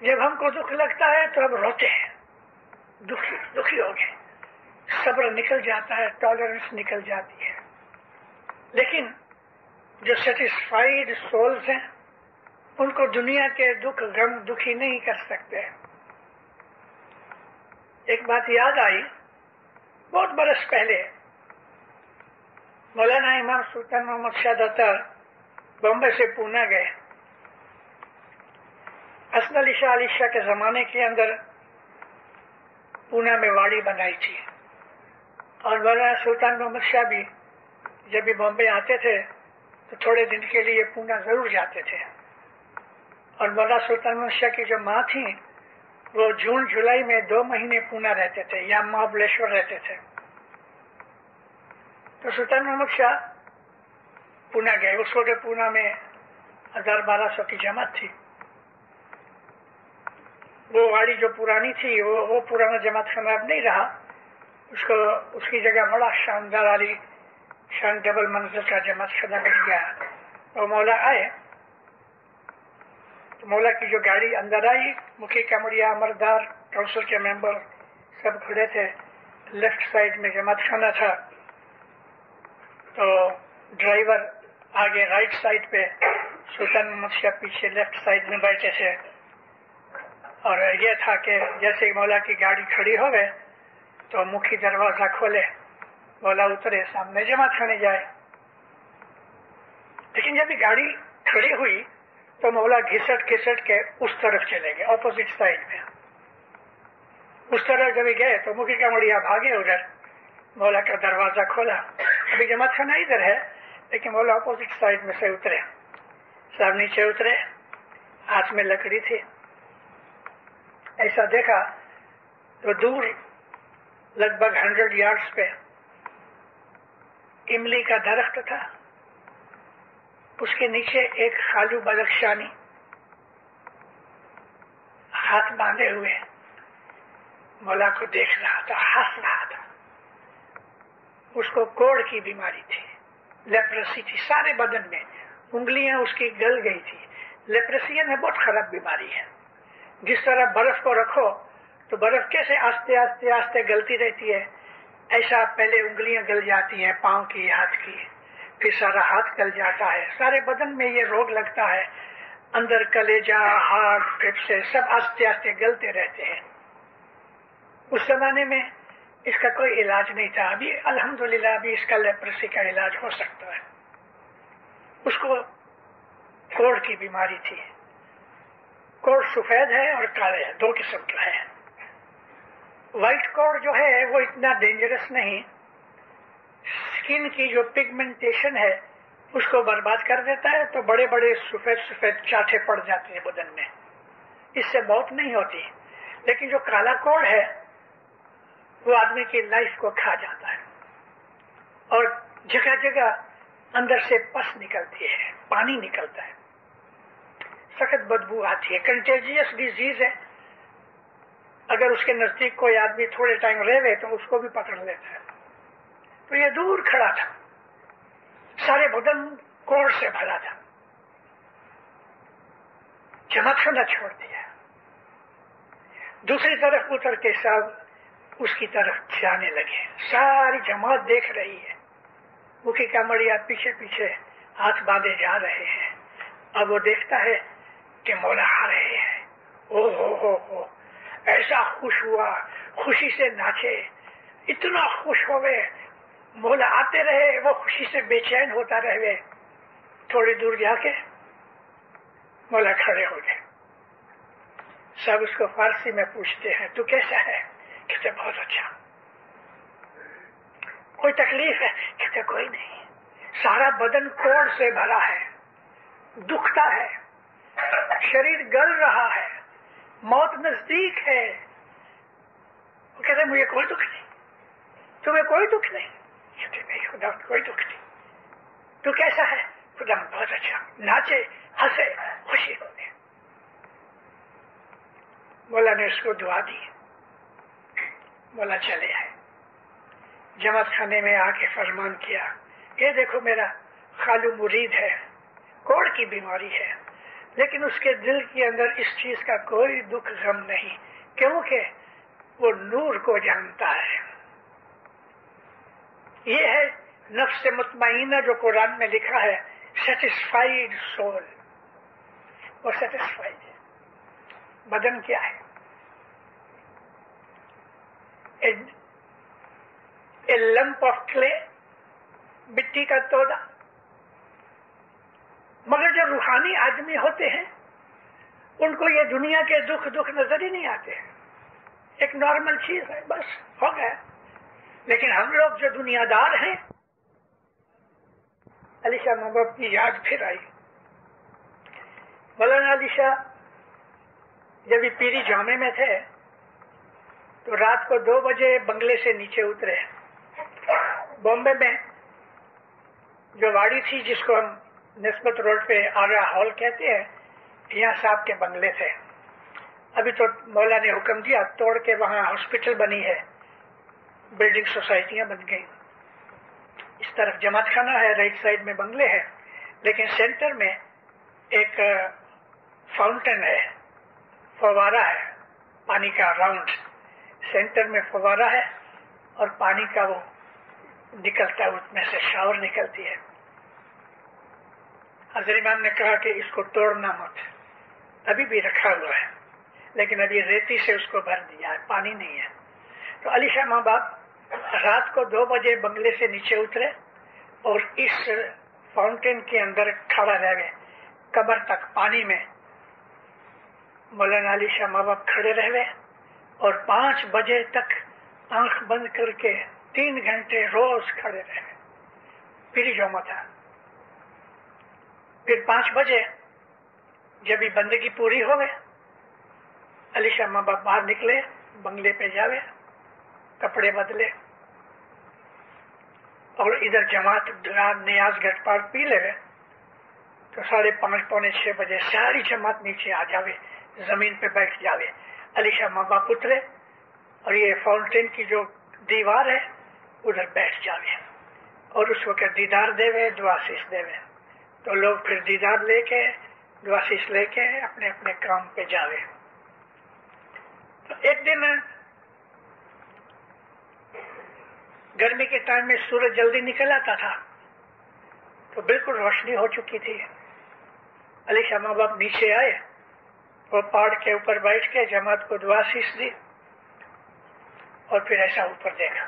جب ہم کو دکھ لگتا ہے تو ہم روتے ہیں، دکھی ہو گئے، صبر نکل جاتا ہے، ٹالرنس نکل جاتی ہے. لیکن جو سیٹسفائیڈ سولز ہیں ان کو دنیا کے دکھ غم دکھی نہیں کر سکتے. ایک بات یاد آئی، بہت برس پہلے مولانا امام سلطان محمد شاہ دتر بمبئی سے پونا گئے. حسن علی شاہ کے زمانے کے اندر پونا میں واڑی بنائی تھی، اور مولانا سلطان محمد شاہ بھی جب بھی بمبئی آتے تھے تو تھوڑے دن کے لیے پونا ضرور جاتے تھے. اور مولانا سلطان محمد شاہ کی جو ماں تھیں وہ جون جولائی میں 2 مہینے پونا رہتے تھے یا مہابلیشور رہتے تھے. تو سلطان محمد شاہ پونا گئے. اس وقت پونا میں 1200 کی جماعت تھی. وہ واڑی جو پرانی تھی وہ پرانا جماعت خانہ اب نہیں رہا، اس کی جگہ بڑا شاندار علی شان ڈبل منزل کا جماعت خانہ بن گیا. اور مولا آئے تو مولا کی جو گاڑی اندر آئی، مکھی کمڑیا، امردار، کونسل کے ممبر سب کھڑے تھے. لیفٹ سائڈ میں جماعت خانہ تھا، تو ڈرائیور آگے رائٹ سائڈ پہ، سلطان محمد شاہ پیچھے لیفٹ سائڈ میں بیٹھے تھے. اور یہ تھا کہ جیسے مولا کی گاڑی کھڑی ہو گئے تو مکھی دروازہ کھولے، مولا اترے، سامنے جماعت خانے جائے. لیکن جب یہ گاڑی کھڑی ہوئی تو مولا گھسٹ کے اس طرف چلے گئے، اپوزٹ سائڈ میں. اس طرف جب گئے تو مکھی کا مڑیا بھاگے ادھر، مولا کا دروازہ کھولا. ابھی جماعت خانہ ادھر ہے لیکن مولا اپوزٹ سائڈ میں سے اترے. سب نیچے اترے، ہاتھ میں لکڑی تھی. ایسا دیکھا تو دور لگ بھگ 100 یارڈز پہ املی کا درخت تھا، اس کے نیچے ایک خالو بدخشانی ہاتھ باندھے ہوئے مولا کو دیکھ رہا تھا، ہنس رہا تھا. اس کو کوڑ کی بیماری تھی، لیپرسی تھی سارے بدن میں، انگلیاں اس کی گل گئی تھی. لیپرسی میں بہت خراب بیماری ہے. جس طرح برف کو رکھو تو برف کیسے آستے آستے آستے گلتی رہتی ہے، ایسا پہلے انگلیاں گل جاتی ہیں پاؤں کی، ہاتھ کی، پھر سارا ہاتھ گل جاتا ہے. سارے بدن میں یہ روگ لگتا ہے، اندر کلیجا، ہارٹ، پھیپھڑے سب آستے آستے گلتے رہتے ہیں. اس زمانے میں اس کا کوئی علاج نہیں تھا. ابھی الحمدللہ ابھی اس کا لیپرسی کا علاج ہو سکتا ہے. اس کو کوڑ کی بیماری تھی. کوڑ سفید ہے اور کالے ہے، 2 قسم کا ہے. وائٹ کوڑ جو ہے وہ اتنا ڈینجرس نہیں، اسکن کی جو پگمنٹیشن ہے اس کو برباد کر دیتا ہے، تو بڑے بڑے سفید چاٹھے پڑ جاتے ہیں بدن میں، اس سے موت نہیں ہوتی. لیکن جو کالا کوڑ ہے وہ آدمی کی لائف کو کھا جاتا ہے، اور جگہ جگہ اندر سے پس نکلتی ہے، پانی نکلتا ہے، سخت بدبو آتی ہے. کنٹیجیس ڈیزیز ہے، اگر اس کے نزدیک کوئی آدمی تھوڑے ٹائم رہے تو اس کو بھی پکڑ لیتا ہے. تو یہ دور کھڑا تھا، سارے بدن کوڑ سے بھرا تھا. جماعت خانہ چھوڑ دیا، دوسری طرف اتر کے سب اس کی طرف جانے لگے. ساری جماعت دیکھ رہی ہے، مکھی کا مڑیا پیچھے پیچھے ہاتھ باندھے جا رہے ہیں. اب وہ دیکھتا ہے کہ مولا آ رہے ہیں. او ہو ایسا خوش ہوا، خوشی سے ناچے، اتنا خوش ہوئے. مولا آتے رہے، وہ خوشی سے بے چین ہوتا رہے. تھوڑی دور جا کے مولا کھڑے ہو گئے. سب اس کو فارسی میں پوچھتے ہیں تو کیسا ہے؟ کہتے بہت اچھا. کوئی تکلیف ہے؟ کہتے کوئی نہیں. سارا بدن کوڑ سے بھرا ہے، دکھتا ہے، شریر گل رہا ہے، موت نزدیک ہے. وہ کہتے مجھے کوئی دکھ نہیں. تمہیں کوئی دکھ نہیں؟ کہتے نہیں خدا کوئی دکھ نہیں. تو کیسا ہے؟ خدا بہت اچھا. ناچے، ہنسے، خوشی ہوتے. مولا نے اس کو دعا دی. مولا چلے آئے. جماعت خانے میں آ کے فرمان کیا، یہ دیکھو میرا خالو مرید ہے، کوڑ کی بیماری ہے، لیکن اس کے دل کے اندر اس چیز کا کوئی دکھ غم نہیں، کیونکہ وہ نور کو جانتا ہے۔ یہ ہے نفس مطمئنہ جو قرآن میں لکھا ہے، سیٹسفائیڈ سول، وہ سیٹسفائیڈ ہے۔ بدن کیا ہے؟ اے لمپ آف کلے، مٹی کا تودا۔ مگر جو روحانی آدمی ہوتے ہیں ان کو یہ دنیا کے دکھ نظر ہی نہیں آتے ہیں، ایک نارمل چیز ہے، بس ہو گیا۔ لیکن ہم لوگ جو دنیا دار ہیں، علی شاہ محبوب کی یاد پھر آئی۔ مولانا علی شاہ جب یہ پیری جامع میں تھے تو رات کو 2 بجے بنگلے سے نیچے اترے۔ بامبے میں جو واڑی تھی جس کو ہم نسبت روڈ پہ آگرہ ہال کہتے ہیں، یہاں صاحب کے بنگلے تھے۔ ابھی تو مولا نے حکم دیا توڑ کے وہاں ہاسپٹل بنی ہے، بلڈنگ سوسائٹیاں بن گئی۔ اس طرف جماعت خانہ ہے، رائٹ سائڈ میں بنگلے ہیں، لیکن سینٹر میں ایک فاؤنٹین ہے، فوارہ ہے پانی کا راؤنڈ، سینٹر میں فوارہ ہے اور پانی کا وہ نکلتا ہے، اس میں سے شاور نکلتی ہے۔ حضرت امام نے کہا کہ اس کو توڑنا مت، ابھی بھی رکھا ہوا ہے لیکن ابھی ریتی سے اس کو بھر دیا ہے، پانی نہیں ہے۔ تو علی شاہ ماں باپ رات کو 2 بجے بنگلے سے نیچے اترے اور اس فاؤنٹین کے اندر کھڑا رہ گئے کمر تک پانی میں۔ مولانا علی شاہ ماں باپ کھڑے رہ گئے اور 5 بجے تک آنکھ بند کر کے 3 گھنٹے روز کھڑے رہ گئے، پیری جمعہ تھا۔ پھر 5 بجے جب یہ بندگی پوری ہو گئے، علی شاہ ماں باپ باہر نکلے، بنگلے پہ جاوے، کپڑے بدلے اور ادھر جماعت نیاز گھٹ پار پی لے گئے تو 5:30 پونے 6 بجے ساری جماعت نیچے آ جاوے، زمین پہ بیٹھ جاوے۔ علی شاہ ماں باپ اترے اور یہ فاؤنٹین کی جو دیوار ہے ادھر بیٹھ جاوے اور اس وقت دیدار دے وے، دعا شیش دے وے۔ تو لوگ پھر دیدار لے کے دعا شیش لے کے اپنے اپنے کام پہ جاوے۔ تو ایک دن گرمی کے ٹائم میں سورج جلدی نکل آتا تھا تو بالکل روشنی ہو چکی تھی۔ علی شاہ ماں باپ نیچے آئے، وہ پہاڑ کے اوپر بیٹھ کے جماعت کو دعا شیش دی اور پھر ایسا اوپر دیکھا۔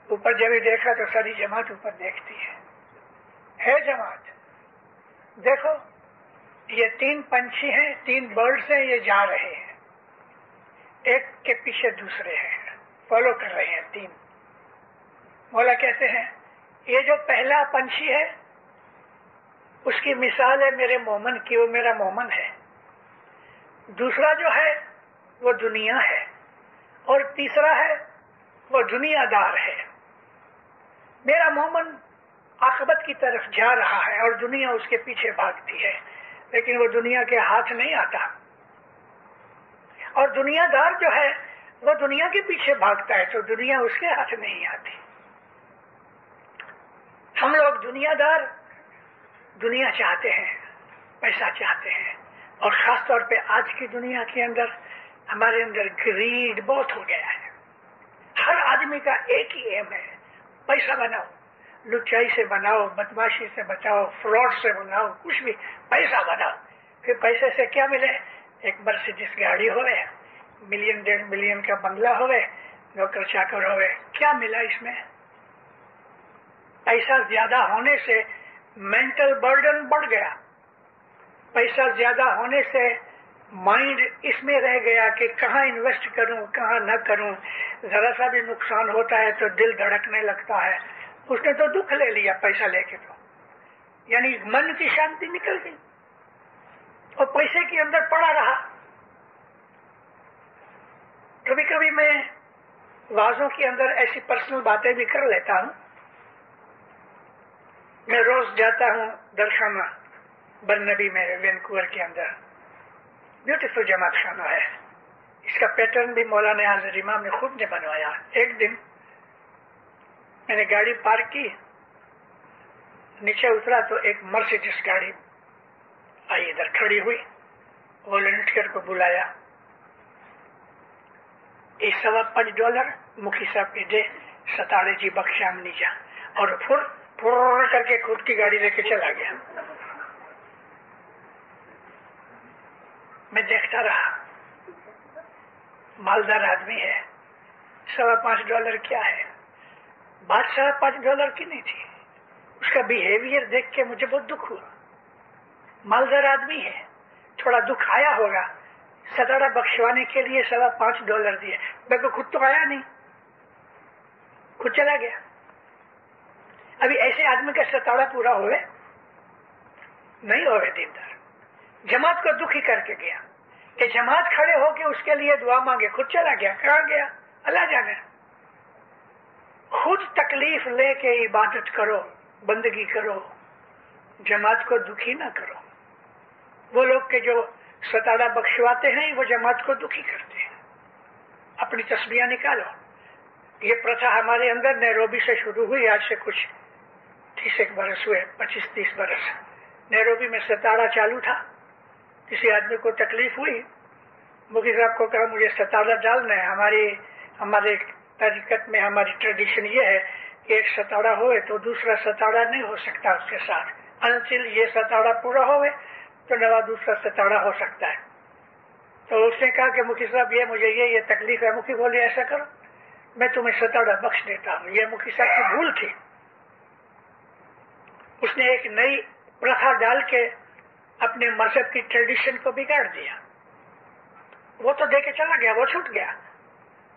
اوپر جب ہی دیکھا تو ساری جماعت اوپر دیکھتی ہے جماعت دیکھو، یہ 3 پنچھی ہیں، 3 برڈز ہیں، یہ جا رہے ہیں، ایک کے پیچھے دوسرے ہیں، فالو کر رہے ہیں 3۔ مولا کہتے ہیں یہ جو پہلا پنچھی ہے اس کی مثال ہے میرے مومن کی، وہ میرا مومن ہے۔ دوسرا جو ہے وہ دنیا ہے اور تیسرا ہے وہ دنیا دار ہے۔ میرا مومن عاقبت کی طرف جا رہا ہے اور دنیا اس کے پیچھے بھاگتی ہے، لیکن وہ دنیا کے ہاتھ نہیں آتا۔ اور دنیا دار جو ہے وہ دنیا کے پیچھے بھاگتا ہے تو دنیا اس کے ہاتھ نہیں آتی۔ ہم لوگ دنیا دار دنیا چاہتے ہیں، پیسہ چاہتے ہیں، اور خاص طور پہ آج کی دنیا کے اندر ہمارے اندر گریڈ بہت ہو گیا ہے۔ ہر آدمی کا ایک ہی ایم ہے، پیسہ بناؤ، لچائی سے بناؤ، بدماشی سے بچاؤ، فراڈ سے بناؤ، کچھ بھی پیسہ بناؤ۔ پھر پیسے سے کیا ملے؟ ایک مرسیڈیز گاڑی ہوئے، 1-1.5 ملین کا بنگلہ ہوئے، نوکر چاکر ہوئے، کیا ملا اس میں؟ پیسہ زیادہ ہونے سے مینٹل برڈن بڑھ گیا، پیسہ زیادہ ہونے سے مائنڈ اس میں رہ گیا کہ کہاں انویسٹ کروں کہاں نہ کروں، ذرا سا بھی نقصان ہوتا ہے تو دل دھڑکنے لگتا ہے۔ اس نے تو دکھ لے لیا پیسہ لے کے، تو یعنی من کی شانتی نکل گئی اور پیسے کے اندر پڑا رہا۔ کبھی کبھی میں وعظوں کے اندر ایسی پرسنل باتیں بھی کر لیتا ہوں۔ میں روز جاتا ہوں درخانہ برنبی میں، وینکوور کے اندر، بیوٹیفل جماعت خانہ ہے۔ اس کا پیٹرن بھی مولانا حضرت امام نے خود نے بنوایا۔ ایک دن میں نے گاڑی پارک کی، نیچے اترا تو ایک مرسیڈیز گاڑی آئی ادھر کھڑی ہوئی، والنٹیئر کو بلایا، یہ $5.25 مکھی صاحب کے دے، ستاڑے جی بخشام نیچا، اور پھر کر کے خود کی گاڑی لے کے چلا گیا۔ میں دیکھتا رہا، مالدار آدمی ہے، $5.25 کیا ہے؟ بات $5.25 کی نہیں تھی، اس کا بیہیویئر دیکھ کے مجھے بہت دکھ ہوا۔ مالدار آدمی ہے، تھوڑا دکھ آیا ہوگا، ستاڑا بخشوانے کے لیے $5.25 دیے، میں کو خود تو آیا نہیں، خود چلا گیا۔ ابھی ایسے آدمی کا ستاڑا پورا ہوئے نہیں ہوئے دیندار، جماعت کو دکھی کر کے گیا کہ جماعت کھڑے ہو کے اس کے لیے دعا مانگے، خود چلا گیا، کہاں گیا اللہ جانے۔ خود تکلیف لے کے عبادت کرو، بندگی کرو، جماعت کو دکھی نہ کرو۔ وہ لوگ کہ جو ستاڑا بخشواتے ہیں وہ جماعت کو دکھی کرتے ہیں۔ اپنی تسبیحاں نکالو۔ یہ پرتھا ہمارے اندر نیروبی سے شروع ہوئی، آج سے کچھ 30 برس ہوئے، 25-30 برس۔ نیروبی میں ستاڑا چالو تھا، کسی آدمی کو تکلیف ہوئی، مفتی صاحب کو کہا مجھے ستاڑا ڈالنا ہے۔ ہمارے طریقت میں ہماری ٹریڈیشن یہ ہے کہ ایک ستاڑا ہوئے تو دوسرا ستاڑا نہیں ہو سکتا اس کے ساتھ، انٹل یہ ستاڑا پورا ہوئے تو نوا دوسرا ستاڑا ہو سکتا ہے۔ تو اس نے کہا کہ مفتی صاحب مجھے یہ تکلیف ہے۔ مفتی بولے ایسا کرو، میں تمہیں ستاڑا بخش دیتا ہوں۔ یہ مفتی صاحب کی بھول تھی، اس نے ایک نئی پرتھا ڈال کے اپنے مذہب کی ٹریڈیشن کو بگاڑ دیا۔ وہ تو دے کے چلا گیا، وہ چھوٹ گیا،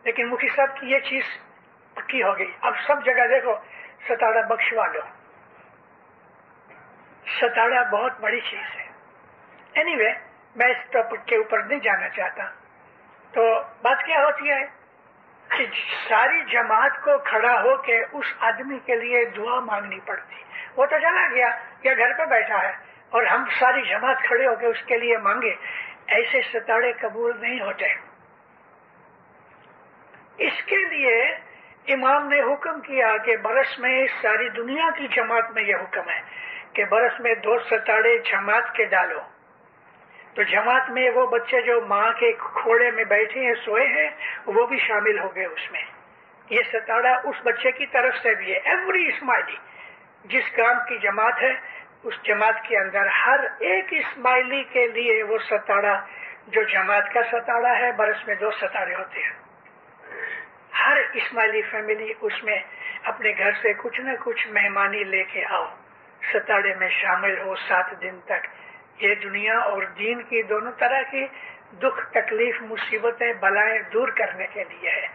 لیکن مفتی صاحب کی یہ چیز پکی ہو گئی۔ اب سب جگہ دیکھو ستاڑا بخشوا لو، ستاڑا بہت بڑی چیز ہے۔ اینی میں اس ٹاپک کے اوپر نہیں جانا چاہتا۔ تو بات کیا ہوتی ہے کہ ساری جماعت کو کھڑا ہو کے اس آدمی کے لیے دعا مانگنی پڑتی۔ وہ تو چلا گیا یا گھر پہ بیٹھا ہے اور ہم ساری جماعت کھڑے ہو کے اس کے لیے مانگے، ایسے ستاڑے قبول نہیں ہوتے۔ اس کے لیے امام نے حکم کیا کہ برس میں ساری دنیا کی جماعت میں یہ حکم ہے کہ برس میں 2 ستاڑے جماعت کے ڈالو۔ تو جماعت میں وہ بچے جو ماں کے کھوڑے میں بیٹھے ہیں، سوئے ہیں، وہ بھی شامل ہو گئے اس میں۔ یہ ستاڑا اس بچے کی طرف سے بھی ہے۔ ایوری اسماعیلی جس کام کی جماعت ہے، اس جماعت کے اندر ہر ایک اسماعیلی کے لیے وہ ستاڑا جو جماعت کا ستاڑا ہے، برس میں 2 ستاڑے ہوتے ہیں۔ ہر اسماعیلی فیملی اس میں اپنے گھر سے کچھ نہ کچھ مہمانی لے کے آؤ، ستاڑے میں شامل ہو 7 دن تک۔ یہ دنیا اور دین کی دونوں طرح کی دکھ، تکلیف، مصیبتیں، بلائیں دور کرنے کے لیے ہے،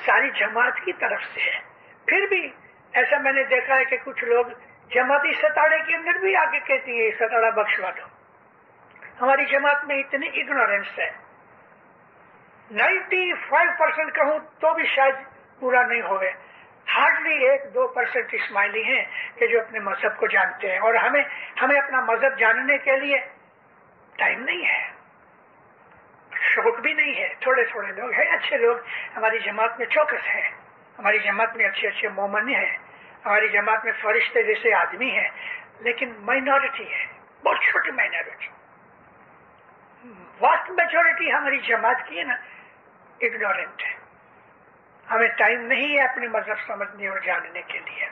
ساری جماعت کی طرف سے ہے۔ پھر بھی ایسا میں نے دیکھا ہے کہ کچھ لوگ جماعتی ستاڑے کے اندر بھی آگے کہتی ہے ستاڑا بخشوا دو۔ ہماری جماعت میں اتنی اگنورینس ہے، 95% کہوں تو بھی شاید پورا نہیں ہوئے، ہارڈلی 1-2% اسماعیلی ہیں کہ جو اپنے مذہب کو جانتے ہیں، اور ہمیں اپنا مذہب جاننے کے لیے ٹائم نہیں ہے، شوق بھی نہیں ہے۔ تھوڑے لوگ ہیں، اچھے لوگ ہماری جماعت میں چوکس ہیں، ہماری جماعت میں اچھے مومن ہیں، ہماری جماعت میں فرشتے جیسے آدمی ہیں، لیکن مائنورٹی ہے، بہت چھوٹی مائنورٹی۔ واسٹ میجورٹی ہماری جماعت کی ہے نا، اگنورینٹ ہے، ہمیں ٹائم نہیں ہے اپنے مذہب سمجھنے اور جاننے کے لیے۔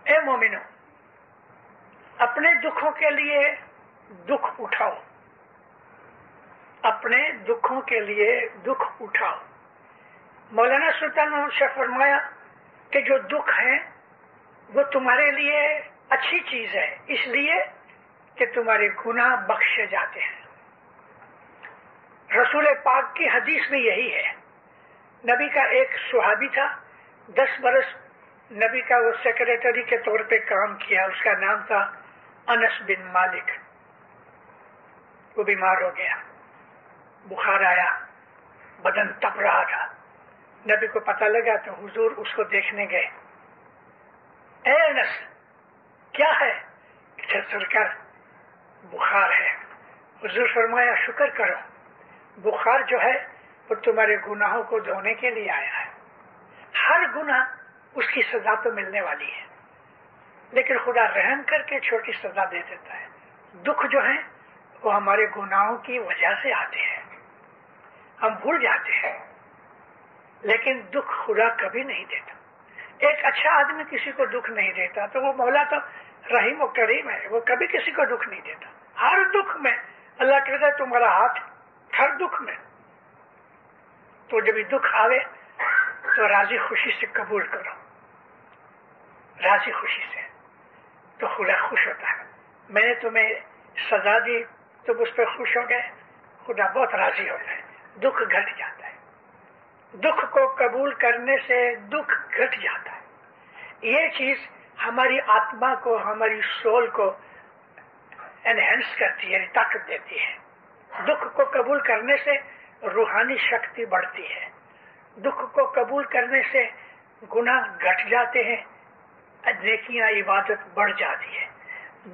اے مومنو، اپنے دکھوں کے لیے دکھ اٹھاؤ، اپنے دکھوں کے لیے دکھ اٹھاؤ۔ مولانا سلطان محمد شاہ فرمایا کہ جو دکھ ہیں وہ تمہارے لیے اچھی چیز ہے، اس لیے کہ تمہارے گناہ بخشے جاتے ہیں۔ رسول پاک کی حدیث میں یہی ہے۔ نبی کا ایک صحابی تھا، 10 برس نبی کا وہ سیکریٹری کے طور پہ کام کیا، اس کا نام تھا انس بن مالک۔ وہ بیمار ہو گیا، بخار آیا، بدن تپ رہا تھا۔ نبی کو پتہ لگا تو حضور اس کو دیکھنے گئے۔ اے انس، کیا ہے؟ کہ سرکار بخار ہے۔ حضور فرمایا شکر کرو، بخار جو ہے وہ تمہارے گناہوں کو دھونے کے لیے آیا ہے۔ ہر گناہ اس کی سزا تو ملنے والی ہے، لیکن خدا رحم کر کے چھوٹی سزا دے دیتا ہے۔ دکھ جو ہیں وہ ہمارے گناہوں کی وجہ سے آتے ہیں، ہم بھول جاتے ہیں، لیکن دکھ خدا کبھی نہیں دیتا۔ ایک اچھا آدمی کسی کو دکھ نہیں دیتا، تو وہ مولا تو رحیم و کریم ہے، وہ کبھی کسی کو دکھ نہیں دیتا۔ ہر دکھ میں اللہ کہتا ہے تمہارا ہاتھ، ہر دکھ میں۔ تو جب یہ دکھ آوے تو راضی خوشی سے قبول کرو، راضی خوشی سے، تو خدا خوش ہوتا ہے۔ میں نے تمہیں سزا دی، تم اس پہ خوش ہو گئے، خدا بہت راضی ہوتا ہے، دکھ گھٹ جاتا ہے۔ دکھ کو قبول کرنے سے دکھ گھٹ جاتا ہے۔ یہ چیز ہماری آتما کو، ہماری سول کو انہینس کرتی ہے، طاقت دیتی ہے۔ دکھ کو قبول کرنے سے روحانی شکتی بڑھتی ہے، دکھ کو قبول کرنے سے گناہ گھٹ جاتے ہیں، نیکیاں عبادت بڑھ جاتی ہے۔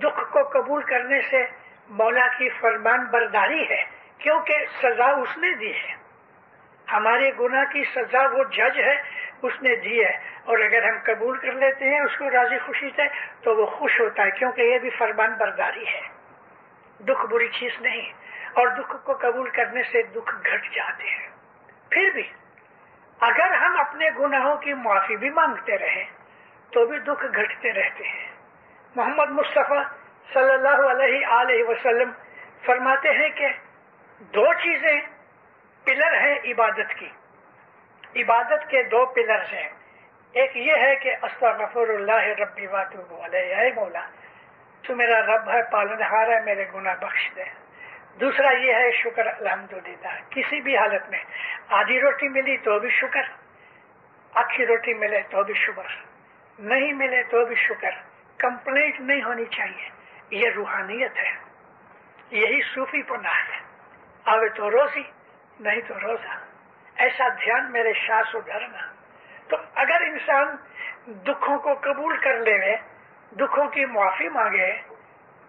دکھ کو قبول کرنے سے مولا کی فرمان برداری ہے، کیونکہ سزا اس نے دی ہے، ہمارے گناہ کی سزا وہ جج ہے، اس نے دی ہے، اور اگر ہم قبول کر لیتے ہیں اس کو راضی خوشی سے تو وہ خوش ہوتا ہے، کیونکہ یہ بھی فرمان برداری ہے۔ دکھ بری چیز نہیں، اور دکھ کو قبول کرنے سے دکھ گھٹ جاتے ہیں۔ پھر بھی اگر ہم اپنے گناہوں کی معافی بھی مانگتے رہیں تو بھی دکھ گھٹتے رہتے ہیں۔ محمد مصطفیٰ صلی اللہ علیہ وسلم فرماتے ہیں کہ دو چیزیں پلر ہیں عبادت کی، عبادت کے دو پلرز ہیں۔ ایک یہ ہے کہ استغفر اللہ ربی واتوب علیہ، اے مولا تو میرا رب ہے، پالنہار ہے، میرے گناہ بخش دے۔ دوسرا یہ ہے شکر الحمدللہ، کسی بھی حالت میں آدھی روٹی ملی تو بھی شکر، اچھی روٹی ملے تو بھی شکر، نہیں ملے تو بھی شکر، کمپلینٹ نہیں ہونی چاہیے۔ یہ روحانیت ہے، یہی صوفی پناہ ہے۔ آوے تو روزی، نہیں تو روزہ، ایسا دھیان میرے شاہ سو دھرنا۔ تو اگر انسان دکھوں کو قبول کر لے، دکھوں کی معافی مانگے،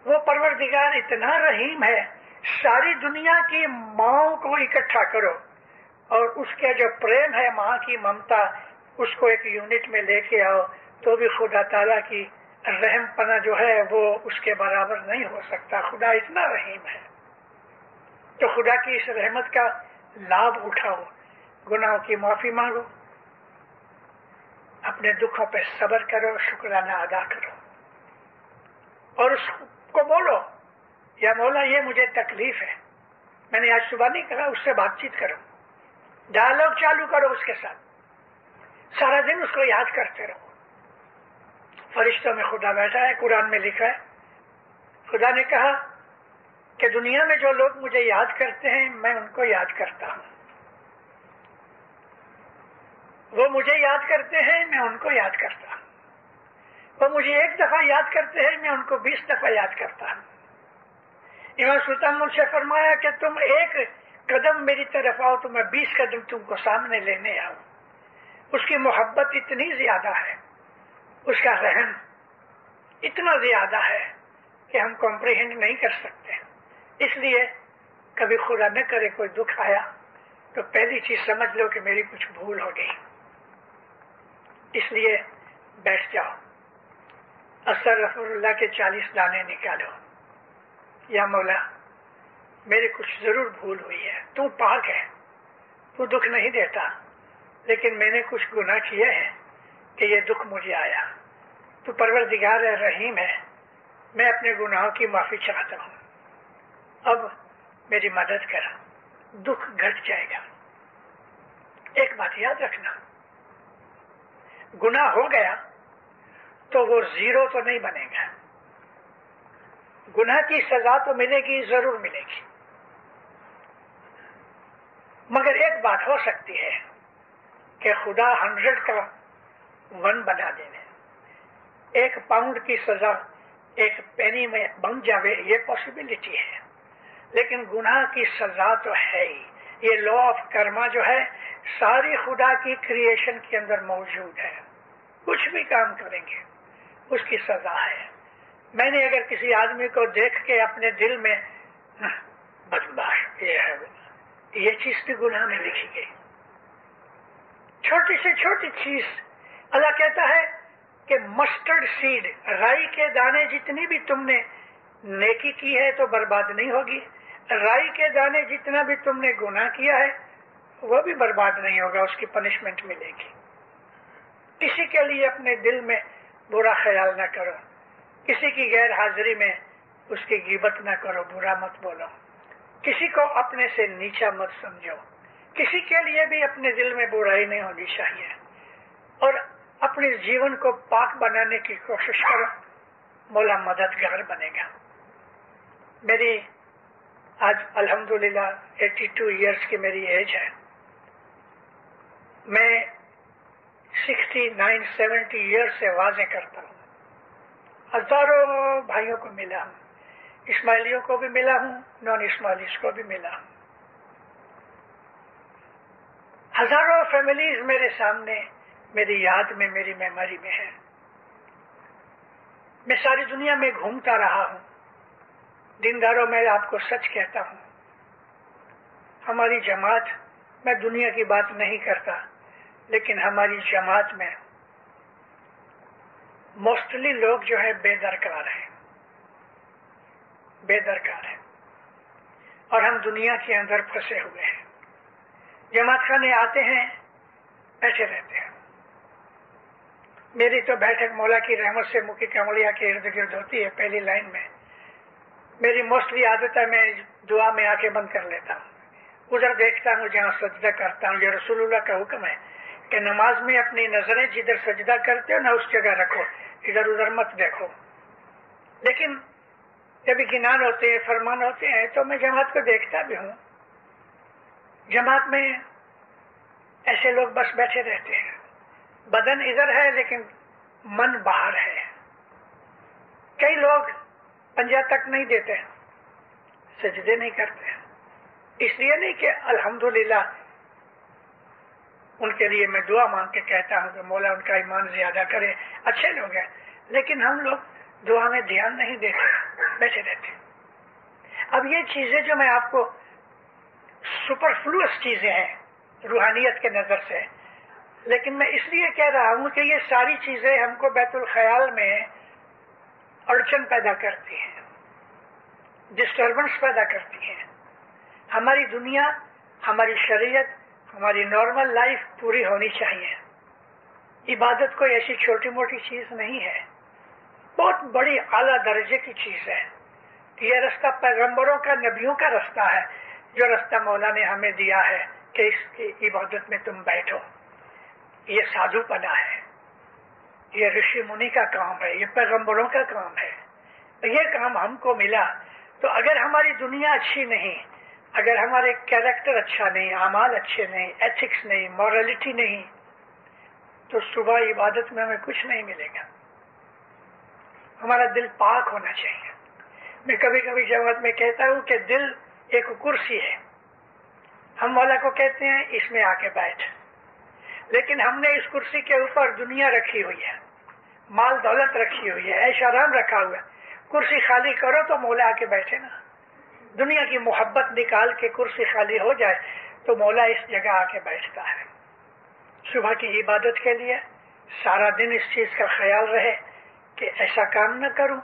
وہ پروردگار اتنا رحیم ہے، ساری دنیا کی ماؤں کو اکٹھا کرو اور اس کے جو پریم ہے، ماں کی ممتا، اس کو ایک یونٹ میں لے کے آؤ تو بھی خدا تعالیٰ کی رحم پنا جو ہے وہ اس کے برابر نہیں ہو سکتا۔ خدا اتنا رحیم ہے، تو خدا کی اس رحمت کا لابھ اٹھاؤ، گناہوں کی معافی مانگو، اپنے دکھوں پہ صبر کرو، شکرانہ ادا کرو، اور اس کو بولو یا مولا یہ مجھے تکلیف ہے، میں نے آج صبح نہیں کہا، اس سے بات چیت کرو، ڈائلاگ چالو کرو اس کے ساتھ، سارا دن اس کو یاد کرتے رہو۔ فرشتوں میں خدا بیٹھا ہے، قرآن میں لکھا ہے، خدا نے کہا کہ دنیا میں جو لوگ مجھے یاد کرتے ہیں میں ان کو یاد کرتا ہوں، وہ مجھے یاد کرتے ہیں میں ان کو یاد کرتا ہوں، وہ مجھے ایک دفعہ یاد کرتے ہیں میں ان کو 20 دفعہ یاد کرتا ہوں۔ امام سلطان ملک سے فرمایا کہ تم ایک قدم میری طرف آؤ تو میں 20 قدم تم کو سامنے لینے آؤں۔ اس کی محبت اتنی زیادہ ہے، اس کا رحم اتنا زیادہ ہے کہ ہم کمپریہنڈ نہیں کر سکتے۔ اس لیے کبھی خدا نہ کرے کوئی دکھ آیا تو پہلی چیز سمجھ لو کہ میری کچھ بھول ہو گئی، اس لیے بیٹھ جاؤ، استغفر اللہ کے 40 دانے نکالو، یا مولا میری کچھ ضرور بھول ہوئی ہے، تو پاک ہے، تو دکھ نہیں دیتا، لیکن میں نے کچھ گناہ کیے ہیں کہ یہ دکھ مجھے آیا، تو پروردگار ہے، رحیم ہے، میں اپنے گناہوں کی معافی چاہتا ہوں، اب میری مدد کر، دکھ گھٹ جائے گا۔ ایک بات یاد رکھنا، گناہ ہو گیا تو وہ زیرو تو نہیں بنے گا، گناہ کی سزا تو ملے گی، ضرور ملے گی، مگر ایک بات ہو سکتی ہے کہ خدا 100 کا 1 بنا دے، 1 پاؤنڈ کی سزا 1 پینی میں بن جاوے، یہ پاسبلٹی ہے، لیکن گناہ کی سزا تو ہے ہی۔ یہ لا آف کرما جو ہے ساری خدا کی کریشن کے اندر موجود ہے، کچھ بھی کام کریں گے اس کی سزا ہے۔ میں نے اگر کسی آدمی کو دیکھ کے اپنے دل میں بدماش یہ ہے، یہ چیز بھی گناہ میں لکھی گئی، چھوٹی سے چھوٹی چیز۔ اللہ کہتا ہے کہ مسٹرڈ سیڈ، رائی کے دانے جتنی بھی تم نے نیکی کی ہے تو برباد نہیں ہوگی. رائی کے دانے جتنا بھی تم نے گناہ کیا ہے وہ بھی برباد نہیں ہوگا, اس کی پنشمنٹ ملے گی. کسی کے لیے اپنے دل میں برا خیال نہ کرو, کسی کی غیر حاضری میں اس کی غیبت نہ کرو, برا مت بولو, کسی کو اپنے سے نیچا مت سمجھو, کسی کے لیے بھی اپنے دل میں برائی نہیں ہونی چاہیے, اور اپنے جیون کو پاک بنانے کی کوشش کرو. مولا مددگار بنے گا. میری آج الحمدللہ 82 ایئرس کی میری ایج ہے. میں 69-70 ایئرس سے واضح کرتا ہوں. ہزاروں بھائیوں کو ملا ہوں, اسماعیلیوں کو بھی ملا ہوں, نان اسماعیلیز کو بھی ملا ہوں. ہزاروں فیملیز میرے سامنے, میری یاد میں, میری میموری میں ہے. میں ساری دنیا میں گھومتا رہا ہوں. دینداروں میں آپ کو سچ کہتا ہوں, ہماری جماعت, میں دنیا کی بات نہیں کرتا, لیکن ہماری جماعت میں موسٹلی لوگ جو ہے بے درکار ہیں, بے درکار ہیں, اور ہم دنیا کے اندر پھنسے ہوئے ہیں. جماعت خانے آتے ہیں, بیٹھے رہتے ہیں. میری تو بیٹھک مولا کی رحمت سے مکی کمڑیا کے ارد گرد ہوتی ہے, پہلی لائن میں. میری موسٹلی عادت ہے میں دعا میں آنکھیں بند کر لیتا ہوں, ادھر دیکھتا ہوں جہاں سجدہ کرتا ہوں. یہ رسول اللہ کا حکم ہے کہ نماز میں اپنی نظریں جدھر سجدہ کرتے ہو نہ اس جگہ رکھو, ادھر ادھر مت دیکھو. لیکن جب اطمینان ہوتے ہیں, فرمان ہوتے ہیں, تو میں جماعت کو دیکھتا بھی ہوں. جماعت میں ایسے لوگ بس بیٹھے رہتے ہیں, بدن ادھر ہے لیکن من باہر ہے. کئی لوگ پنجہ تک نہیں دیتے, سجدے نہیں کرتے. اس لیے نہیں کہ الحمدللہ ان کے لیے میں دعا مانگ کے کہتا ہوں کہ مولا ان کا ایمان زیادہ کرے, اچھے لوگ ہیں, لیکن ہم لوگ دعا میں دھیان نہیں دیتے, بیٹھے رہتے. اب یہ چیزیں جو میں آپ کو سپرفلوس چیزیں ہیں روحانیت کے نظر سے, لیکن میں اس لیے کہہ رہا ہوں کہ یہ ساری چیزیں ہم کو بیت الخیال میں اڑچن پیدا کرتی ہیں, ڈسٹربنس پیدا کرتی ہیں. ہماری دنیا, ہماری شریعت, ہماری نارمل لائف پوری ہونی چاہیے. عبادت کوئی ایسی چھوٹی موٹی چیز نہیں ہے, بہت بڑی اعلیٰ درجے کی چیز ہے. یہ رستہ پیغمبروں کا, نبیوں کا رستہ ہے, جو رستہ مولا نے ہمیں دیا ہے کہ اس کی عبادت میں تم بیٹھو. یہ سادھو پنا ہے, یہ رشی منی کا کام ہے, یہ پیغمبروں کا کام ہے. یہ کام ہم کو ملا. تو اگر ہماری دنیا اچھی نہیں, اگر ہمارے کیریکٹر اچھا نہیں, اعمال اچھے نہیں, ایتھکس نہیں, مورالٹی نہیں, تو صبح عبادت میں ہمیں کچھ نہیں ملے گا. ہمارا دل پاک ہونا چاہیے. میں کبھی کبھی جماعت میں کہتا ہوں کہ دل ایک کرسی ہے, ہم مولا کو کہتے ہیں اس میں آ کے بیٹھ, لیکن ہم نے اس کرسی کے اوپر دنیا رکھی ہوئی ہے, مال دولت رکھی ہوئی ہے, عیش آرام رکھا ہوا ہے. کرسی خالی کرو تو مولا آ کے بیٹھے نا. دنیا کی محبت نکال کے کرسی خالی ہو جائے تو مولا اس جگہ آ کے بیٹھتا ہے. صبح کی عبادت کے لیے سارا دن اس چیز کا خیال رہے کہ ایسا کام نہ کروں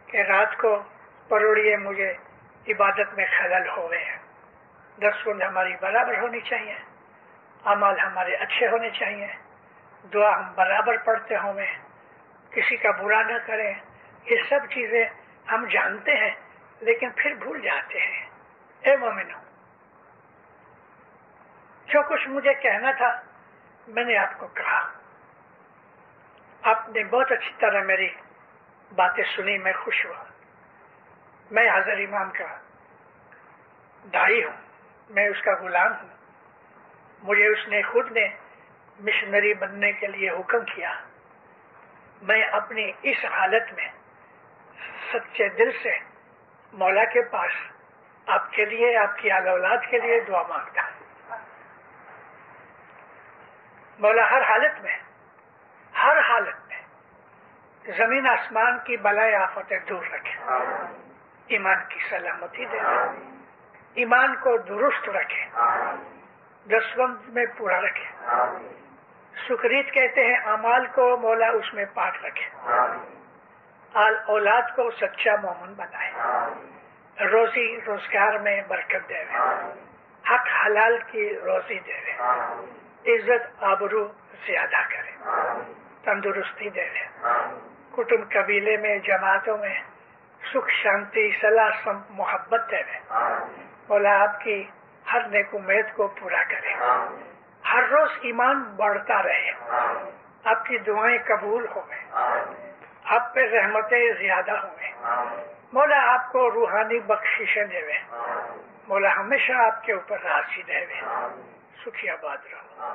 کہ رات کو پروڑیے مجھے عبادت میں خلل ہوئے. درسگند ہماری برابر ہونی چاہیے, اعمال ہمارے اچھے ہونے چاہیے, دعا ہم برابر پڑھتے ہوں, کسی کا برا نہ کریں. یہ سب چیزیں ہم جانتے ہیں لیکن پھر بھول جاتے ہیں. اے مومنو, جو کچھ مجھے کہنا تھا میں نے آپ کو کہا. آپ نے بہت اچھی طرح میری باتیں سنی, میں خوش ہوا. میں حضرت امام کا داعی ہوں, میں اس کا غلام ہوں. مجھے اس نے خود نے مشنری بننے کے لیے حکم کیا. میں اپنی اس حالت میں سچے دل سے مولا کے پاس آپ کے لیے, آپ کی آل اولاد کے لیے دعا مانگتا ہوں. مولا ہر حالت میں, ہر حالت میں زمین آسمان کی بلائے آفتیں دور رکھے, ایمان کی سلامتی دے, ایمان کو درست رکھے, دسوند میں پورا رکھے. شکریت کہتے ہیں اعمال کو, مولا اس میں پاک رکھے. اولاد کو سچا مومن بنائے، روزی روزگار میں برکت دے، حق حلال کی روزی دے، عزت آبرو زیادہ کرے، تندرستی دے، کٹم قبیلے میں جماعتوں میں سکھ شانتی صلاح محبت دے، مولا آپ کی ہر نیک امید کو پورا کرے، ہر روز ایمان بڑھتا رہے، آپ کی دعائیں قبول ہوئیں، آپ پہ رحمتیں زیادہ ہوئیں، مولا آپ کو روحانی بخششیں دے، مولا ہمیشہ آپ کے اوپر راضی رہے، سکھی آباد رہو۔